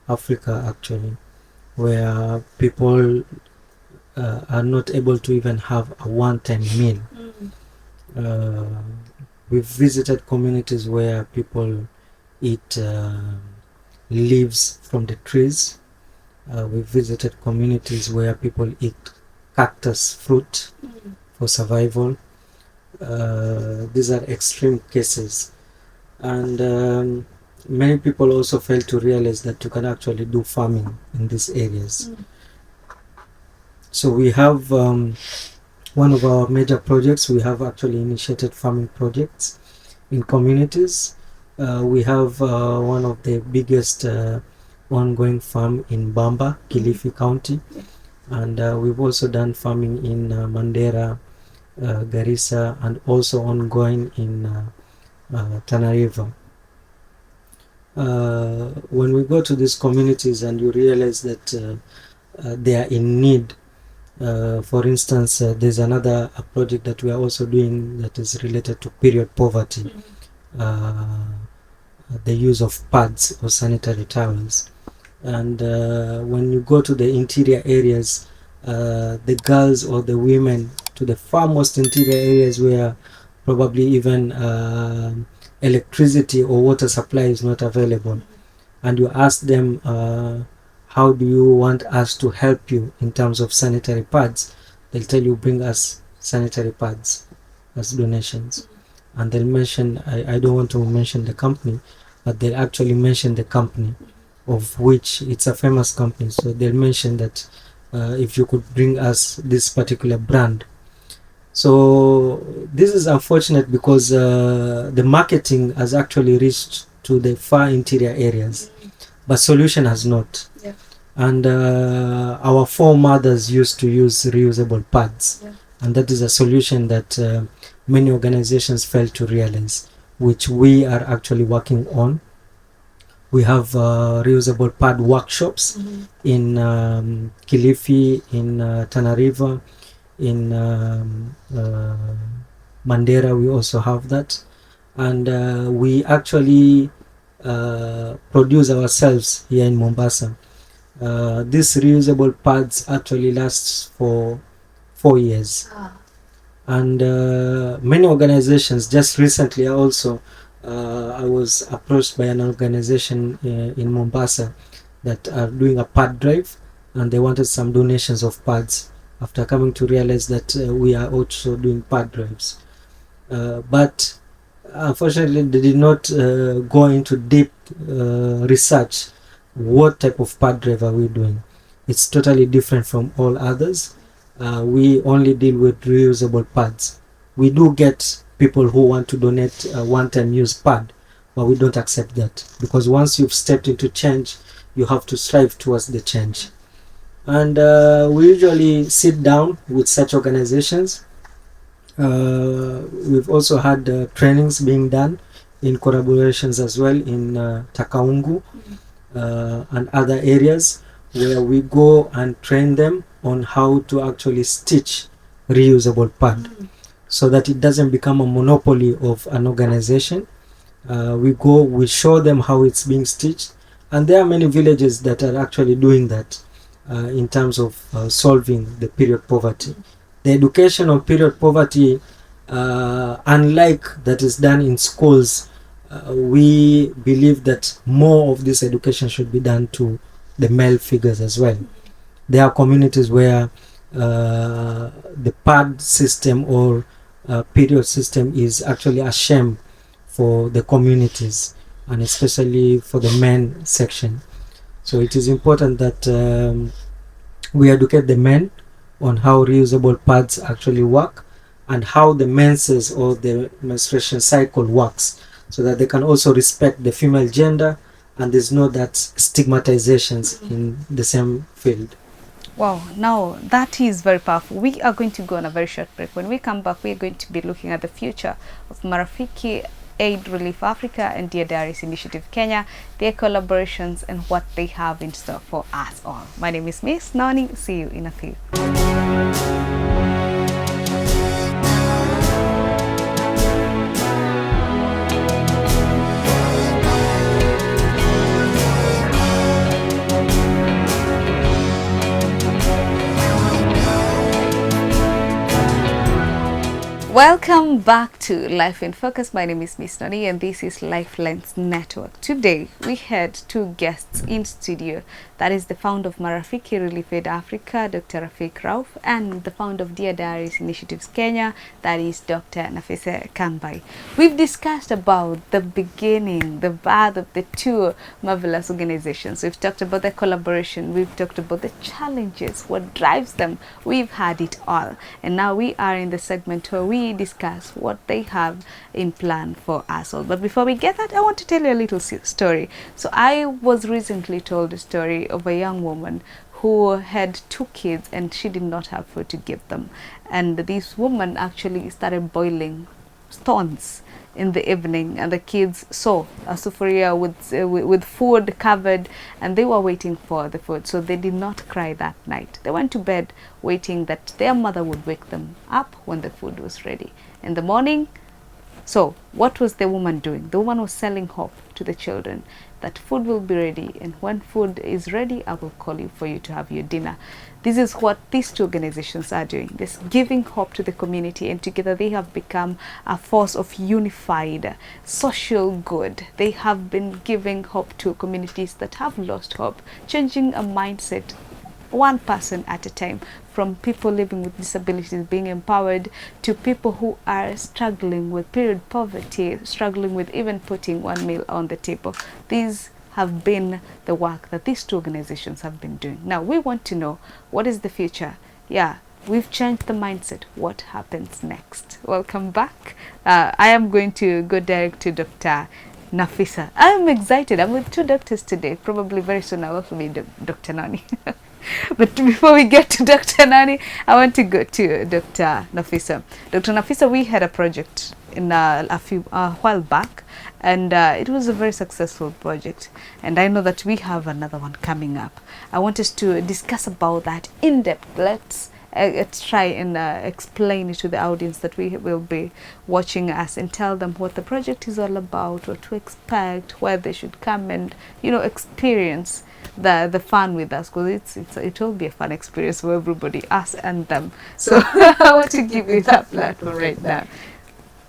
Africa actually, where people are not able to even have a one-time meal. We've visited communities where people eat leaves from the trees. We visited communities where people eat cactus fruit for survival. These are extreme cases, and many people also fail to realize that you can actually do farming in these areas. So we have one of our major projects. We have actually initiated farming projects in communities. We have one of the biggest ongoing farm in Bamba, Kilifi County, and we've also done farming in Mandera, Garissa, and also ongoing in Tanariva. When we go to these communities and you realize that they are in need, for instance, there's another project that we are also doing that is related to period poverty, the use of pads or sanitary towels. And when you go to the interior areas, the girls or the women to the far most interior areas where probably even electricity or water supply is not available, and you ask them, how do you want us to help you in terms of sanitary pads, they'll tell you, bring us sanitary pads as donations. And they'll mention, I don't want to mention the company, but they'll actually mention the company, of which it's a famous company. So they'll mention that if you could bring us this particular brand. So this is unfortunate because the marketing has actually reached to the far interior areas, but solution has not. Yeah. And our foremothers used to use reusable pads, and that is a solution that many organizations fail to realize, which we are actually working on. We have reusable pad workshops in Kilifi, in Tanariva, in Mandera. We also have that, and we actually produce ourselves here in Mombasa. These reusable pads actually lasts for 4 years, and many organizations. Just recently also I was approached by an organization in Mombasa that are doing a pad drive, and they wanted some donations of pads after coming to realize that we are also doing pad drives, but unfortunately they did not go into deep research. What type of pad drive are we doing? It's totally different from all others. We only deal with reusable pads. We do get people who want to donate a one-time use pad, but we don't accept that, because once you've stepped into change, you have to strive towards the change. And we usually sit down with such organizations. We've also had trainings being done in collaborations as well in Takaungu and other areas, where we go and train them on how to actually stitch reusable pad, so that it doesn't become a monopoly of an organization. We show them how it's being stitched, and there are many villages that are actually doing that in terms of solving the period poverty. The education on period poverty, unlike that is done in schools, we believe that more of this education should be done to the male figures as well. There are communities where the pad system or period system is actually a shame for the communities, and especially for the men section. So it is important that we educate the men on how reusable pads actually work and how the menses or the menstruation cycle works, so that they can also respect the female gender and there's no that stigmatizations in the same field. Wow, now that is very powerful. We are going to go on a very short break. When we come back, we are going to be looking at the future of Marafiki Aid Relief Africa and Dear Diaries Initiative Kenya, their collaborations and what they have in store for us all. My name is Miss Noni. See you in a few. Welcome back to Life in Focus. My name is Miss Noni and this is Lifelines Network. Today we had two guests in studio. That is the founder of Marafiki Relief Aid Africa, Dr. Rafik, and the founder of Dear Diaries Initiatives Kenya, that is Dr. Nafisa Kambai. We've discussed about the beginning, the birth of the two marvelous organizations. We've talked about the collaboration, we've talked about the challenges, what drives them. We've had it all. And now we are in the segment where we discuss what they have in plan for us all. But before we get that, I want to tell you a little story. So I was recently told a story of a young woman who had two kids and she did not have food to give them. And this woman actually started boiling stones in the evening, and the kids saw a sufuria with food covered, and they were waiting for the food. So they did not cry that night. They went to bed waiting that their mother would wake them up when the food was ready. In the morning, so what was the woman doing? The woman was selling hope to the children that food will be ready, and when food is ready, I will call you for you to have your dinner. This is what these two organizations are doing. This giving hope to the community, and together they have become a force of unified social good. They have been giving hope to communities that have lost hope, changing a mindset one person at a time, from people living with disabilities being empowered to people who are struggling with period poverty, struggling with even putting one meal on the table. These have been the work that these two organizations have been doing. Now we want to know, what is the future? Yeah, we've changed the mindset. What happens next? Welcome back. I am going to go direct to Dr. Nafisa. I am excited. I'm with two doctors today. Probably very soon I will be Dr. Nani. But before we get to Dr. Nani, I want to go to Dr. Nafisa. Dr. Nafisa, we had a project in a while back, and it was a very successful project. And I know that we have another one coming up. I want us to discuss about that in depth. Let's try and explain it to the audience that we will be watching us, and tell them what the project is all about, what to expect, where they should come and, you know, experience the fun with us, because it will be a fun experience for everybody, us and them. So I want to give you that platform right now.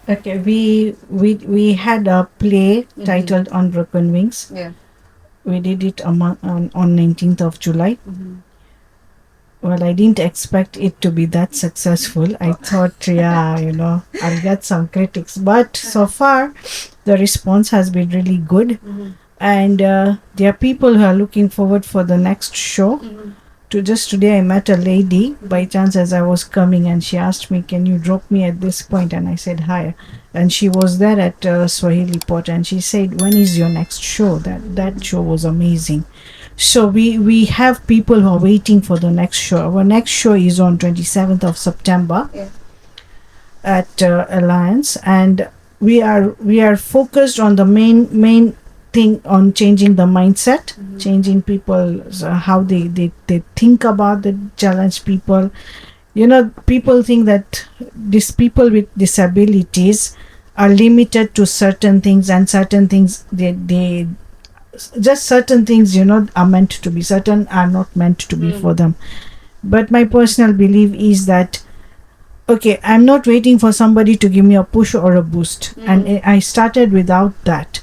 Okay, we had a play titled Unbroken Wings. Yeah. We did it on 19th of July. Well, I didn't expect it to be that successful. I thought, yeah, you know, I'll get some critics. But so far, the response has been really good. And there are people who are looking forward for the next show. Just today, I met a lady by chance as I was coming, and she asked me, "Can you drop me at this point?" And I said, "Hi." And she was there at Swahili Pot, and she said, "When is your next show?" That show was amazing. So we have people who are waiting for the next show. Our next show is on 27th of September at Alliance, and we are focused on the main thing on changing the mindset, changing people, how they think about the challenged people. You know, people think that these people with disabilities are limited to certain things, and certain things they just certain things, you know, are meant to be, certain are not meant to be for them. But my personal belief is that okay, I'm not waiting for somebody to give me a push or a boost. And I started without that.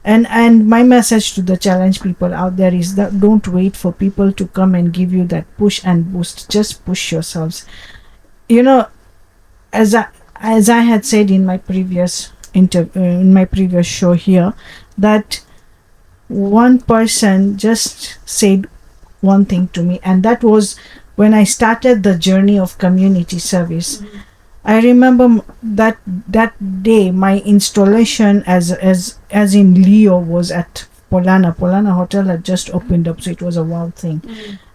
And my message to the challenge people out there is that don't wait for people to come and give you that push and boost. Just push yourselves. You know, as I had said in my previous in my previous show here, that one person just said one thing to me, and that was when I started the journey of community service. I remember that day my installation as in Leo was at Polana Hotel had just opened up, so it was a wow thing.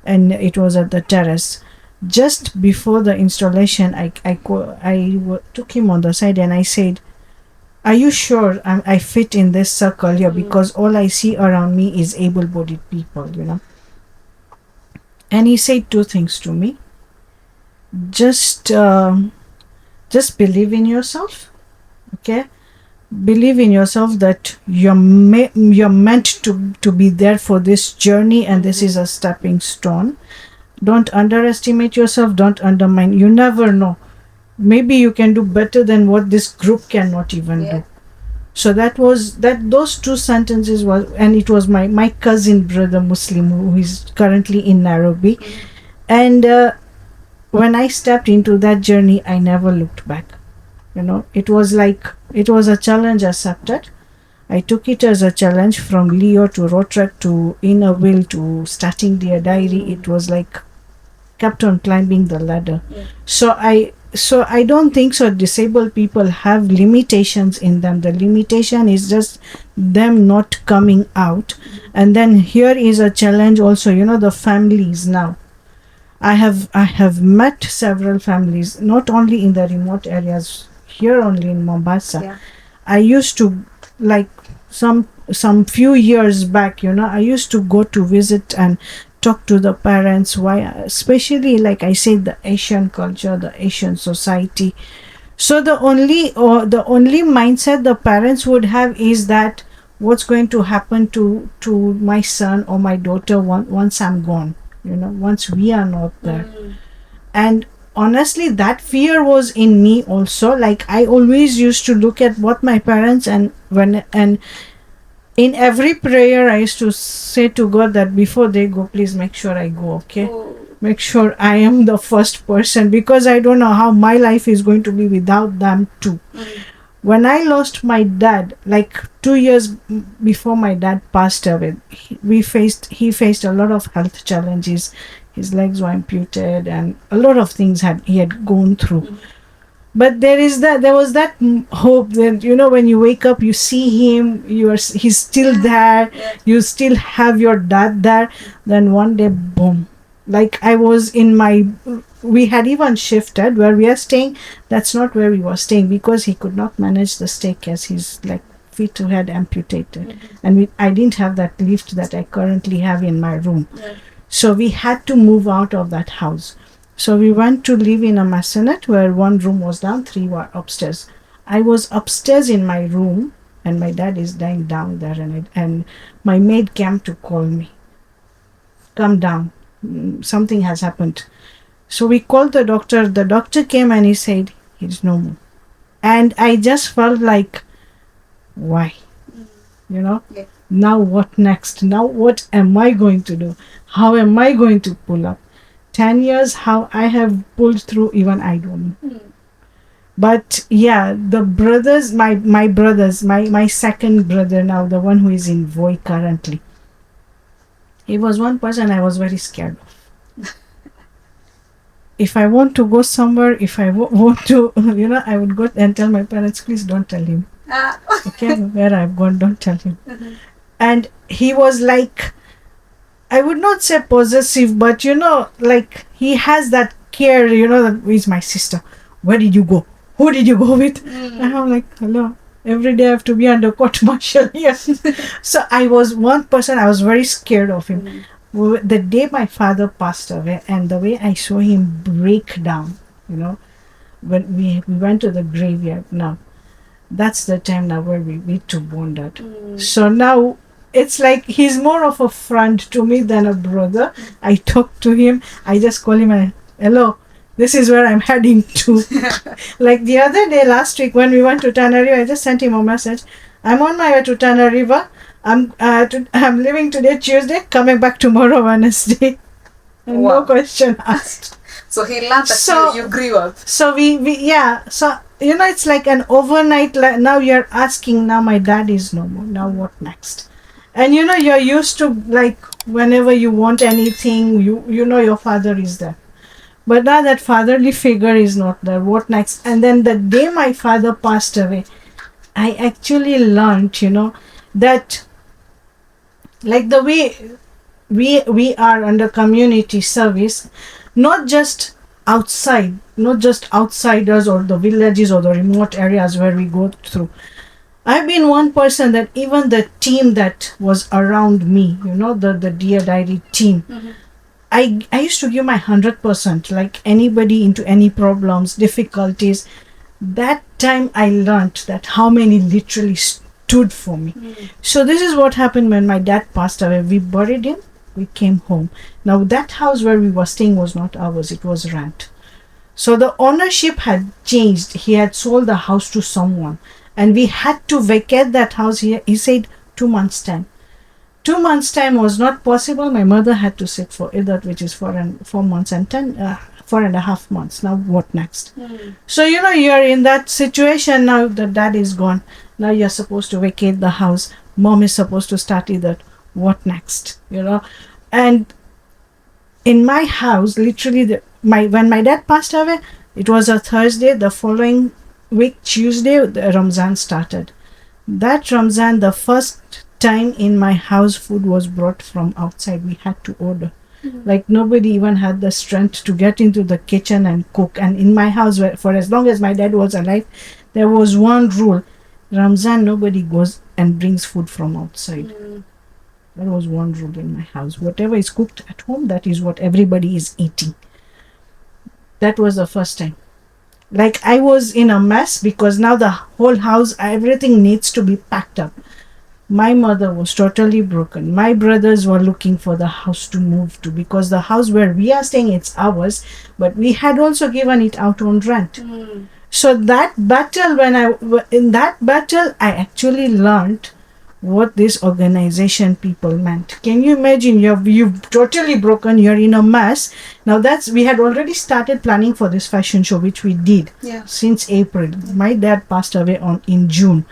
And it was at the terrace. Just before the installation, I took him on the side and I said, are you sure I fit in this circle here? Because all I see around me is able-bodied people, you know. And he said two things to me. Just believe in yourself, okay? Believe in yourself that you're meant to be there for this journey, and this is a stepping stone. Don't underestimate yourself. Don't undermine. You never know. Maybe you can do better than what this group cannot even do. So those two sentences was, and it was my cousin brother Muslim who is currently in Nairobi. And when I stepped into that journey, I never looked back. You know, it was a challenge accepted. I took it as a challenge, from Leo to Rotrek to Inner Will to starting Dear Diary. It was like kept on climbing the ladder. So I don't think so disabled people have limitations in them. The limitation is just them not coming out. And then here is a challenge also, you know, the families now. I have met several families, not only in the remote areas, here only in Mombasa. I used to, like, some few years back, you know, I used to go to visit and talk to the parents, why, especially, like I said, the Asian culture, the Asian society. So the only mindset the parents would have is that what's going to happen to my son or my daughter once I'm gone, you know, once we are not there. And honestly, that fear was in me also. Like, I always used to look at what my parents, and in every prayer I used to say to God that before they go, please make sure I go, okay? Make sure I am the first person, because I don't know how my life is going to be without them too. When I lost my dad, like 2 years before my dad passed away, he faced a lot of health challenges. His legs were amputated and a lot of things he had gone through. But there was that hope that, you know, when you wake up, you see him, he's still there, you still have your dad there. Then one day, boom, like we had even shifted where we are staying. That's not where we were staying, because he could not manage the staircase. His feet had amputated. And I didn't have that lift that I currently have in my room. So we had to move out of that house. So we went to live in a maisonette where one room was down, 3 were upstairs. I was upstairs in my room, and my dad is lying down there, and my maid came to call me. Come down. Something has happened. So we called the doctor. The doctor came and he said, he's no more. And I just felt like, why? You know? Now what next? Now what am I going to do? How am I going to pull up? 10 years, how I have pulled through, even I don't know. But yeah, the brothers, my brothers, my second brother now, the one who is in Voi currently, he was one person I was very scared of. If I want to go somewhere, if I want to, you know, I would go and tell my parents, please don't tell him. Okay, where I've gone, don't tell him. And he was like, I would not say possessive, but, you know, like, he has that care, you know, that is my sister. Where did you go? Who did you go with? And I'm like, hello, every day I have to be under court martial here. So I was one person, I was very scared of him. The day my father passed away, and the way I saw him break down, you know, when we went to the graveyard now, that's the time now where we two bonded. So now it's like he's more of a friend to me than a brother. I talk to him, I just call him and hello, this is where I'm heading to. Like the other day, last week, when we went to Tanariva, I just sent him a message. I'm on my way to Tanariva. I'm leaving today, Tuesday, coming back tomorrow, Wednesday. And Wow. no question asked. So he learned that So- you grew up. So so it's like an overnight. Now you're asking. Now my dad is no more. Now what next? And you're used to, like, whenever you want anything, you know your father is there. But now that fatherly figure is not there. What next? And then the day my father passed away, I actually learned, that, like, the way we are under community service, not just outsiders or the villages or the remote areas where we go through. I've been one person that even the team that was around me, the Dear Diary team, I used to give my 100%, like anybody into any problems, difficulties. That time I learned that how many literally stood for me. So this is what happened when my dad passed away. We buried him, we came home. Now that house where we were staying was not ours, it was rent. So the ownership had changed. He had sold the house to someone, and we had to vacate that house. He said 2 months time. 2 months time was not possible. My mother had to sit for that, which is 4 months and 4.5 months. Now what next? So you're in that situation now. The dad is gone. Now you're supposed to vacate the house. Mom is supposed to start that. What next? And in my house, literally, when my dad passed away, it was a Thursday. The following week, Tuesday, the Ramzan started. That Ramzan, the first time in my house, food was brought from outside. We had to order. Like nobody even had the strength to get into the kitchen and cook. And in my house, for as long as my dad was alive, there was one rule: Ramzan, nobody goes and brings food from outside. That was one rule in my house. Whatever is cooked at home, that is what everybody is eating. That was the first time. Like, I was in a mess because now the whole house, everything needs to be packed up. My mother was totally broken. My brothers were looking for the house to move to, because the house where we are staying, it's ours, but we had also given it out on rent. So that battle, in that battle, I actually learned what this organization people meant. Can you imagine? You've totally broken. You're in a mess. Now we had already started planning for this fashion show, which we did since April. My dad passed away in June.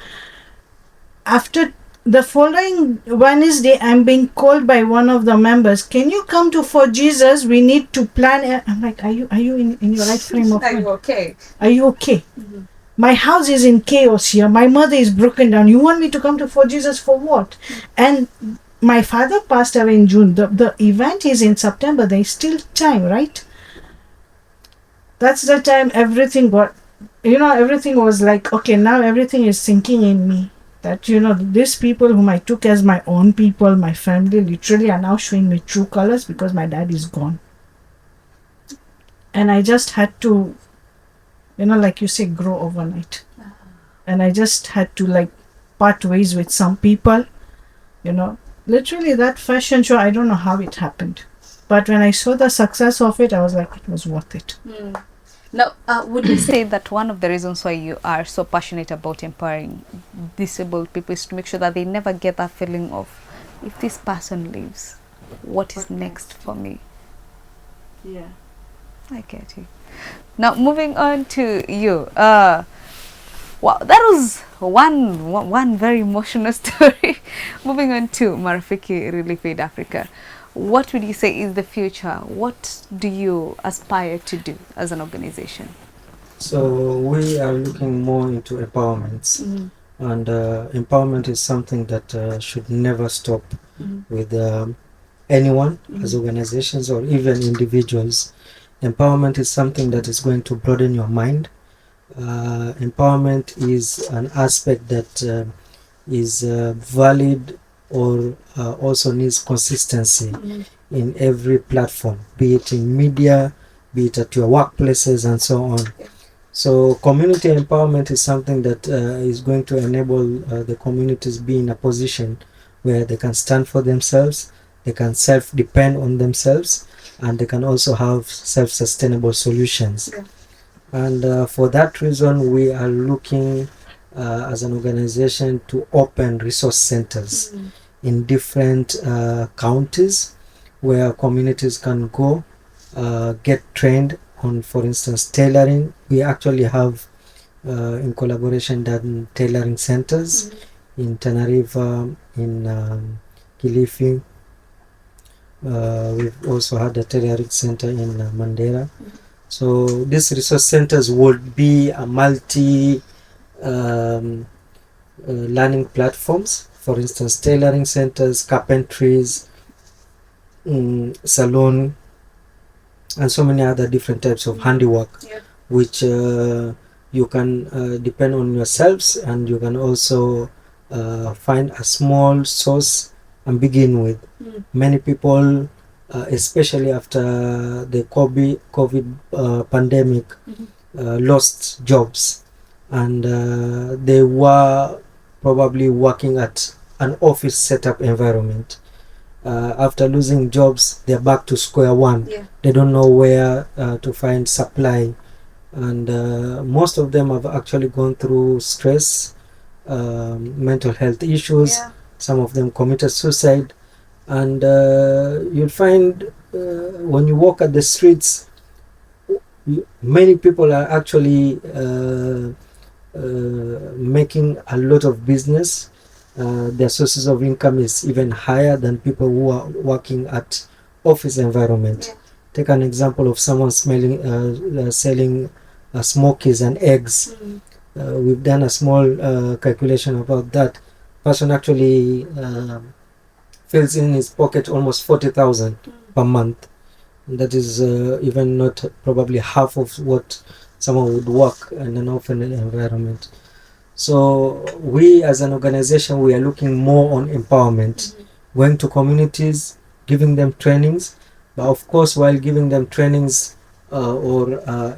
After the following Wednesday, I'm being called by one of the members. Can you come to For Jesus? We need to plan. I'm like, are you in your right frame of mind? Are you okay? Are you okay? My house is in chaos here. My mother is broken down. You want me to come to For Jesus for what? And my father passed away in June. The event is in September. There is still time, right? That's the time everything everything was like, okay, now everything is sinking in me. That, these people whom I took as my own people, my family, literally are now showing me true colors because my dad is gone. And I just had to, like you say, grow overnight. And I just had to, like, part ways with some people. Literally that fashion show, I don't know how it happened. But when I saw the success of it, I was like, it was worth it. Now, would you say that one of the reasons why you are so passionate about empowering disabled people is to make sure that they never get that feeling of, if this person leaves, what is next for me? Yeah. I get you. Now, moving on to you. Wow, that was one very emotional story. Moving on to Marafiki Relief Aid Africa. What would you say is the future? What do you aspire to do as an organization? So we are looking more into empowerments, and empowerment is something that should never stop with anyone, as organizations or even individuals. Empowerment is something that is going to broaden your mind. Empowerment is an aspect that is valid or also needs consistency in every platform, be it in media, be it at your workplaces and so on. So community empowerment is something that is going to enable the communities be in a position where they can stand for themselves, they can self-depend on themselves, and they can also have self-sustainable solutions. Yeah. And for that reason, we are looking as an organization to open resource centers in different counties where communities can go get trained on, for instance, tailoring. We actually have in collaboration done tailoring centers in Tenerife, in Kilifi. We've also had a tailoring center in Mandera. So these resource centers would be a multi learning platforms. For instance, tailoring centers, carpentries, salon, and so many other different types of handiwork, which you can depend on yourselves, and you can also find a small source and begin with. Many people, especially after the COVID pandemic, lost jobs, and they were probably working at an office setup environment. After losing jobs, they're back to square one. They don't know where to find supply, and most of them have actually gone through stress, mental health issues. Some of them committed suicide, and you'll find when you walk at the streets, many people are actually making a lot of business. Their sources of income is even higher than people who are working at office environment. Take an example of someone selling smokies and eggs. We've done a small calculation about that. Person actually fills in his pocket almost 40,000 per month. That is even not probably half of what someone would work in an open environment. So we as an organization, we are looking more on empowerment, going to communities, giving them trainings. But of course, while giving them trainings or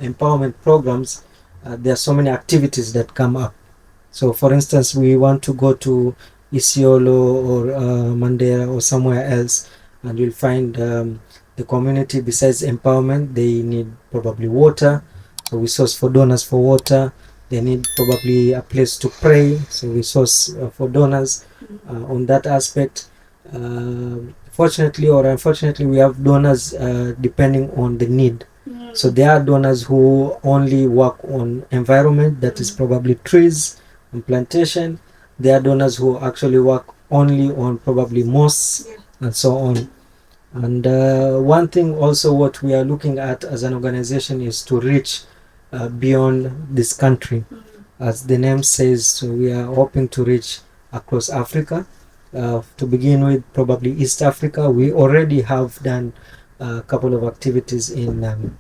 empowerment programs, there are so many activities that come up. So for instance, we want to go to Isiolo or Mandera or somewhere else, and you'll find the community, besides empowerment, they need probably water. So we source for donors for water. They need probably a place to pray, so we source for donors on that aspect. Fortunately or unfortunately, we have donors depending on the need. So there are donors who only work on environment, that is probably trees and plantation. There are donors who actually work only on probably mosques and so on. And one thing also what we are looking at as an organization is to reach beyond this country. As the name says, so we are hoping to reach across Africa. To begin with, probably East Africa. We already have done a couple of activities in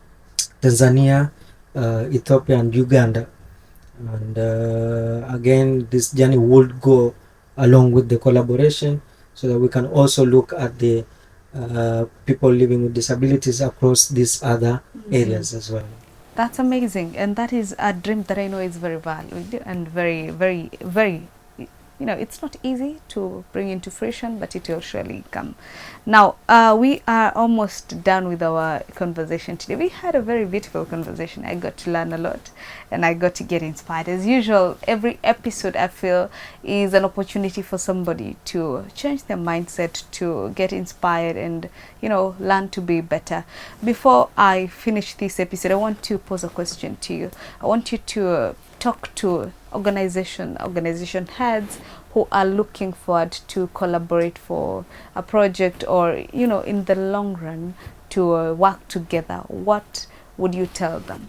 Tanzania, Ethiopia, and Uganda. And again, this journey would go along with the collaboration, so that we can also look at the people living with disabilities across these other areas as well. That's amazing, and that is a dream that I know is very valued and very, very, very, it's not easy to bring into fruition, but it will surely come. Now, we are almost done with our conversation today. We had a very beautiful conversation. I got to learn a lot, and I got to get inspired. As usual, every episode I feel is an opportunity for somebody to change their mindset, to get inspired, and learn to be better. Before I finish this episode, I want to pose a question to you. I want you to talk to organization heads who are looking forward to collaborate for a project, or in the long run to work together. What would you tell them?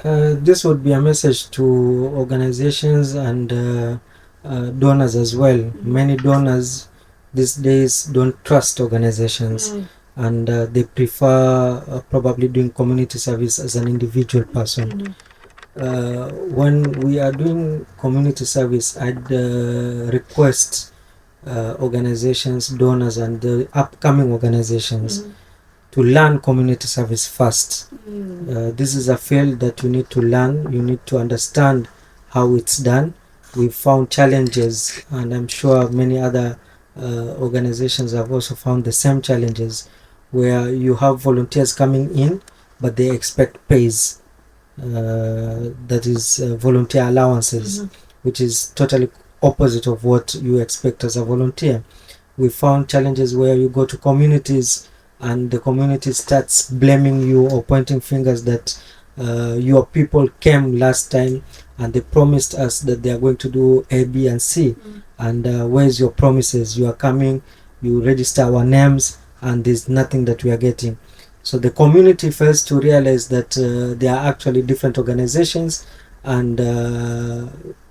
This would be a message to organizations and donors as well. Many donors these days don't trust organizations, and they prefer probably doing community service as an individual person. When we are doing community service, I'd request organizations, donors, and the upcoming organizations to learn community service first. This is a field that you need to learn. You need to understand how it's done. We've found challenges, and I'm sure many other organizations have also found the same challenges where you have volunteers coming in, but they expect pays. That is volunteer allowances, which is totally opposite of what you expect as a volunteer. We found challenges where you go to communities and the community starts blaming you or pointing fingers that your people came last time and they promised us that they are going to do A, B, and C. And where's your promises? You are coming, you register our names, and there's nothing that we are getting. So the community fails to realize that there are actually different organizations, and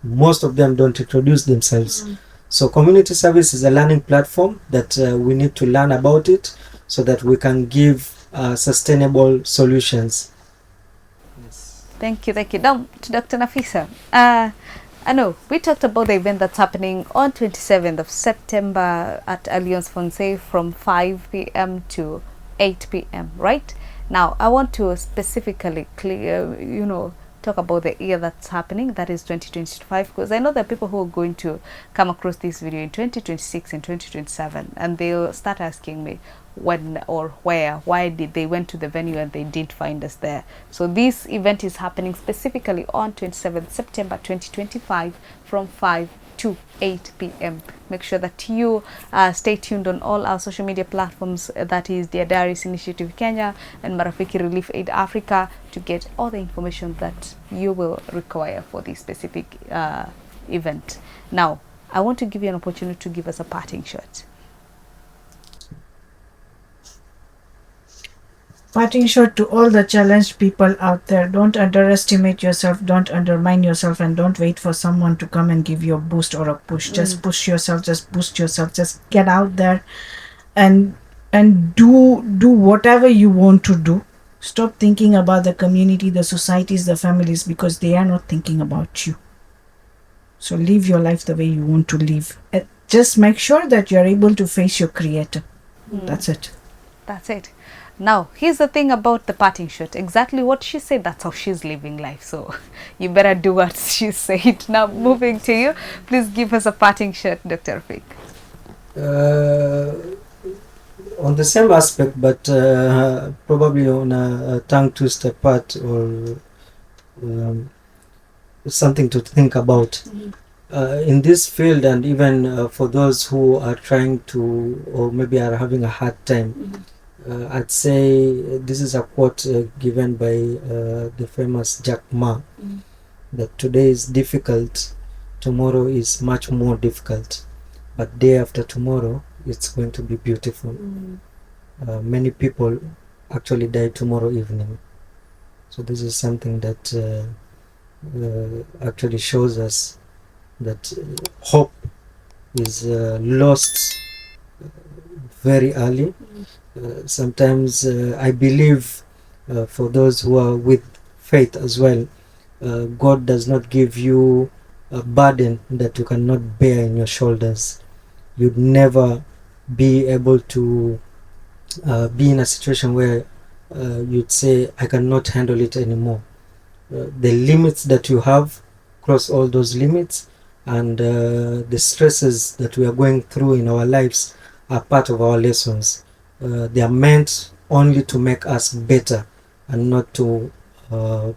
most of them don't introduce themselves. So community service is a learning platform that we need to learn about it so that we can give sustainable solutions. Yes. Thank you. Now, to Dr. Nafisa. I know we talked about the event that's happening on 27th of September at Alliance Francaise from 5 p.m. to 8 p.m. Right now, I want to specifically talk about the year that's happening, that is 2025, because I know there are people who are going to come across this video in 2026 and 2027, and they'll start asking me when or why did they went to the venue and they didn't find us there. So this event is happening specifically on 27th September 2025 from 5 to 8 p.m. Make sure that you stay tuned on all our social media platforms, that is Dear Diaries Initiative Kenya and Marafiki Relief Aid Africa, to get all the information that you will require for this specific event. Now, I want to give you an opportunity to give us a parting shot. Parting shot to all the challenged people out there: don't underestimate yourself, don't undermine yourself, and don't wait for someone to come and give you a boost or a push. Just push yourself, just boost yourself, just get out there and do whatever you want to do. Stop thinking about the community, the societies, the families, because they are not thinking about you. So live your life the way you want to live. Just make sure that you're able to face your creator. That's it. That's it. Now, here's the thing about the parting shot. Exactly what she said, that's how she's living life. So, you better do what she said. Now, moving to you, please give us a parting shot, Dr. Rafik. On the same aspect, but probably on a tongue twister part, or something to think about. In this field, and even for those who are trying to, or maybe are having a hard time, I'd say this is a quote given by the famous Jack Ma, that today is difficult, tomorrow is much more difficult, but day after tomorrow it's going to be beautiful. Many people actually die tomorrow evening. So this is something that actually shows us that hope is lost very early. Sometimes I believe for those who are with faith as well, God does not give you a burden that you cannot bear in your shoulders. You'd never be able to be in a situation where you'd say, I cannot handle it anymore. The limits that you have, cross all those limits, and the stresses that we are going through in our lives are part of our lessons. They are meant only to make us better and not to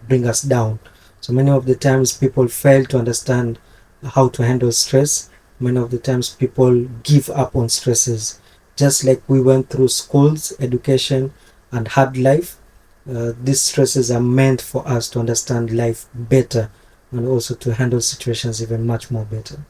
bring us down. So many of the times people fail to understand how to handle stress. Many of the times people give up on stresses. Just like we went through schools, education, and hard life, these stresses are meant for us to understand life better and also to handle situations even much more better.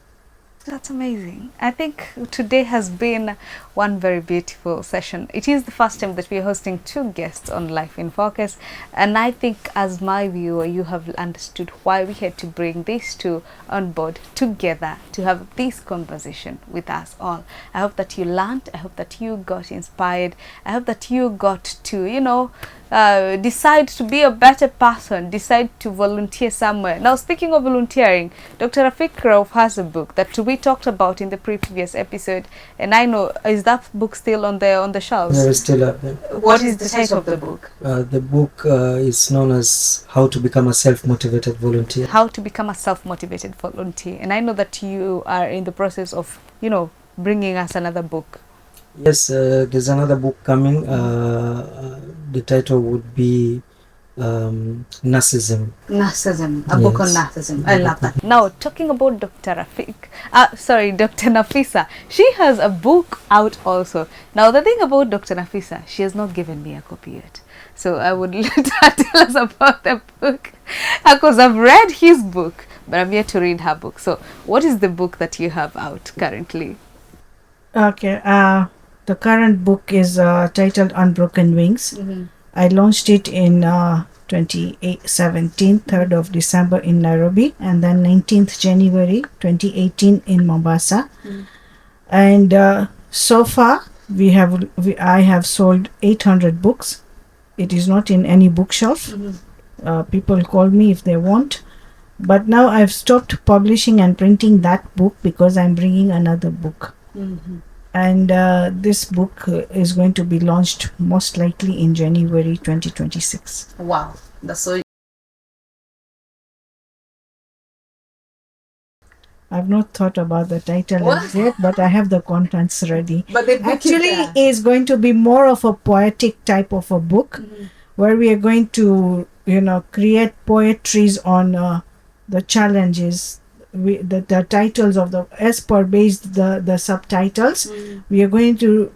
That's amazing. I think today has been one very beautiful session. It is the first time that we are hosting two guests on Life in Focus, and I think as my viewer you have understood why we had to bring these two on board together to have this conversation with us all. I hope that you learned, I hope that you got inspired, I hope that you got to decide to be a better person, decide to volunteer somewhere. Now, speaking of volunteering, Dr. Rafik Rauf has a book that we talked about in the previous episode, and I know, is that book still on the shelves? Yeah, it's still up there. What is the title of the book? The book is known as How to Become a Self-Motivated Volunteer. How to Become a Self-Motivated Volunteer. And I know that you are in the process of, bringing us another book. Yes, there's another book coming. The title would be Narcissism. Narcissism, a book on Yes. narcissism. I love that. Now, talking about Dr. Rafik, sorry, Dr. Nafisa, she has a book out also. Now, the thing about Dr. Nafisa, she has not given me a copy yet. So I would let her tell us about the book. Because I've read his book, but I'm yet to read her book. So, what is the book that you have out currently? Okay. The current book is titled Unbroken Wings. Mm-hmm. I launched it in 2017, 3rd of December in Nairobi, and then 19th January 2018 in Mombasa. And so far, I have sold 800 books. It is not in any bookshelf. People call me if they want. But now I've stopped publishing and printing that book because I'm bringing another book. And this book is going to be launched most likely in January 2026. Wow, that's so. I've not thought about the title as yet, but I have the contents ready. But the book Actually, is going to be more of a poetic type of a book, where we are going to, create poetries on the challenges. The titles of as per based the subtitles, we are going to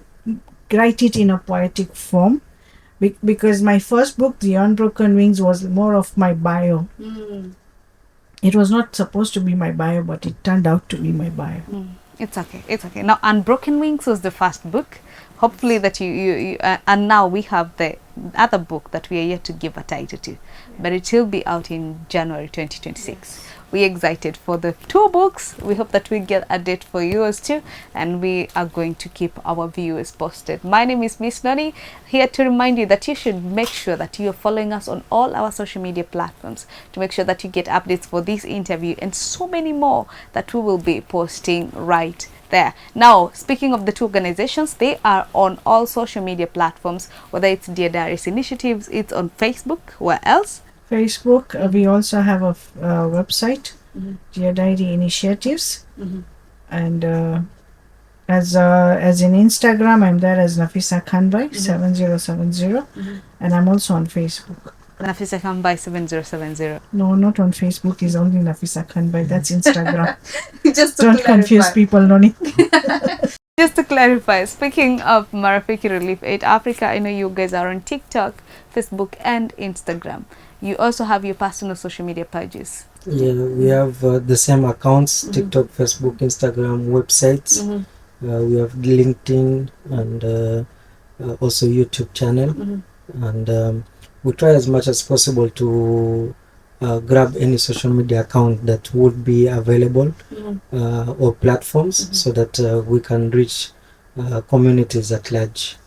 write it in a poetic form. Because my first book, The Unbroken Wings, was more of my bio. It was not supposed to be my bio, but it turned out to be my bio. It's okay. It's okay. Now, Unbroken Wings was the first book. Hopefully that you and now we have the other book that we are yet to give a title to, but it will be out in January 2026. We're excited for the two books. We hope that we get a date for yours too, and we are going to keep our viewers posted. My name is Miss Noni, here to remind you that you should make sure that you are following us on all our social media platforms to make sure that you get updates for this interview and so many more that we will be posting right there. Now, speaking of the two organizations, they are on all social media platforms, whether it's Dear Diaries Initiatives, it's on Facebook. Where else? Facebook. We also have a website, Dear Diary Initiatives, and as in Instagram, I'm there as Nafisa Khanbai 7070, and I'm also on Facebook. Nafisa Khanbai 7070. No, not on Facebook. Is only Nafisa Khanbai. That's Instagram. Just to Don't confuse people, Noni. Just to clarify, speaking of Marafiki Relief Aid Africa, I know you guys are on TikTok, Facebook, and Instagram. You also have your personal social media pages. Yeah, we have the same accounts: TikTok, Facebook, Instagram, websites. We have LinkedIn and also YouTube channel, and we try as much as possible to grab any social media account that would be available or platforms so that we can reach communities at large.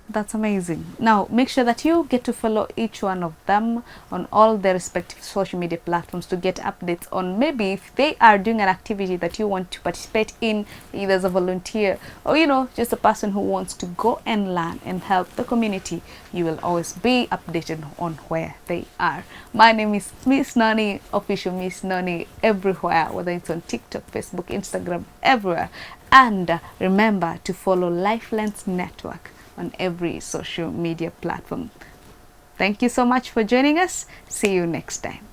That's amazing. Now, make sure that you get to follow each one of them on all their respective social media platforms to get updates on maybe if they are doing an activity that you want to participate in, either as a volunteer or, just a person who wants to go and learn and help the community. You will always be updated on where they are. My name is Miss Noni, official Miss Noni, everywhere, whether it's on TikTok, Facebook, Instagram, everywhere. And remember to follow Lifelines Network on every social media platform. Thank you so much for joining us. See you next time.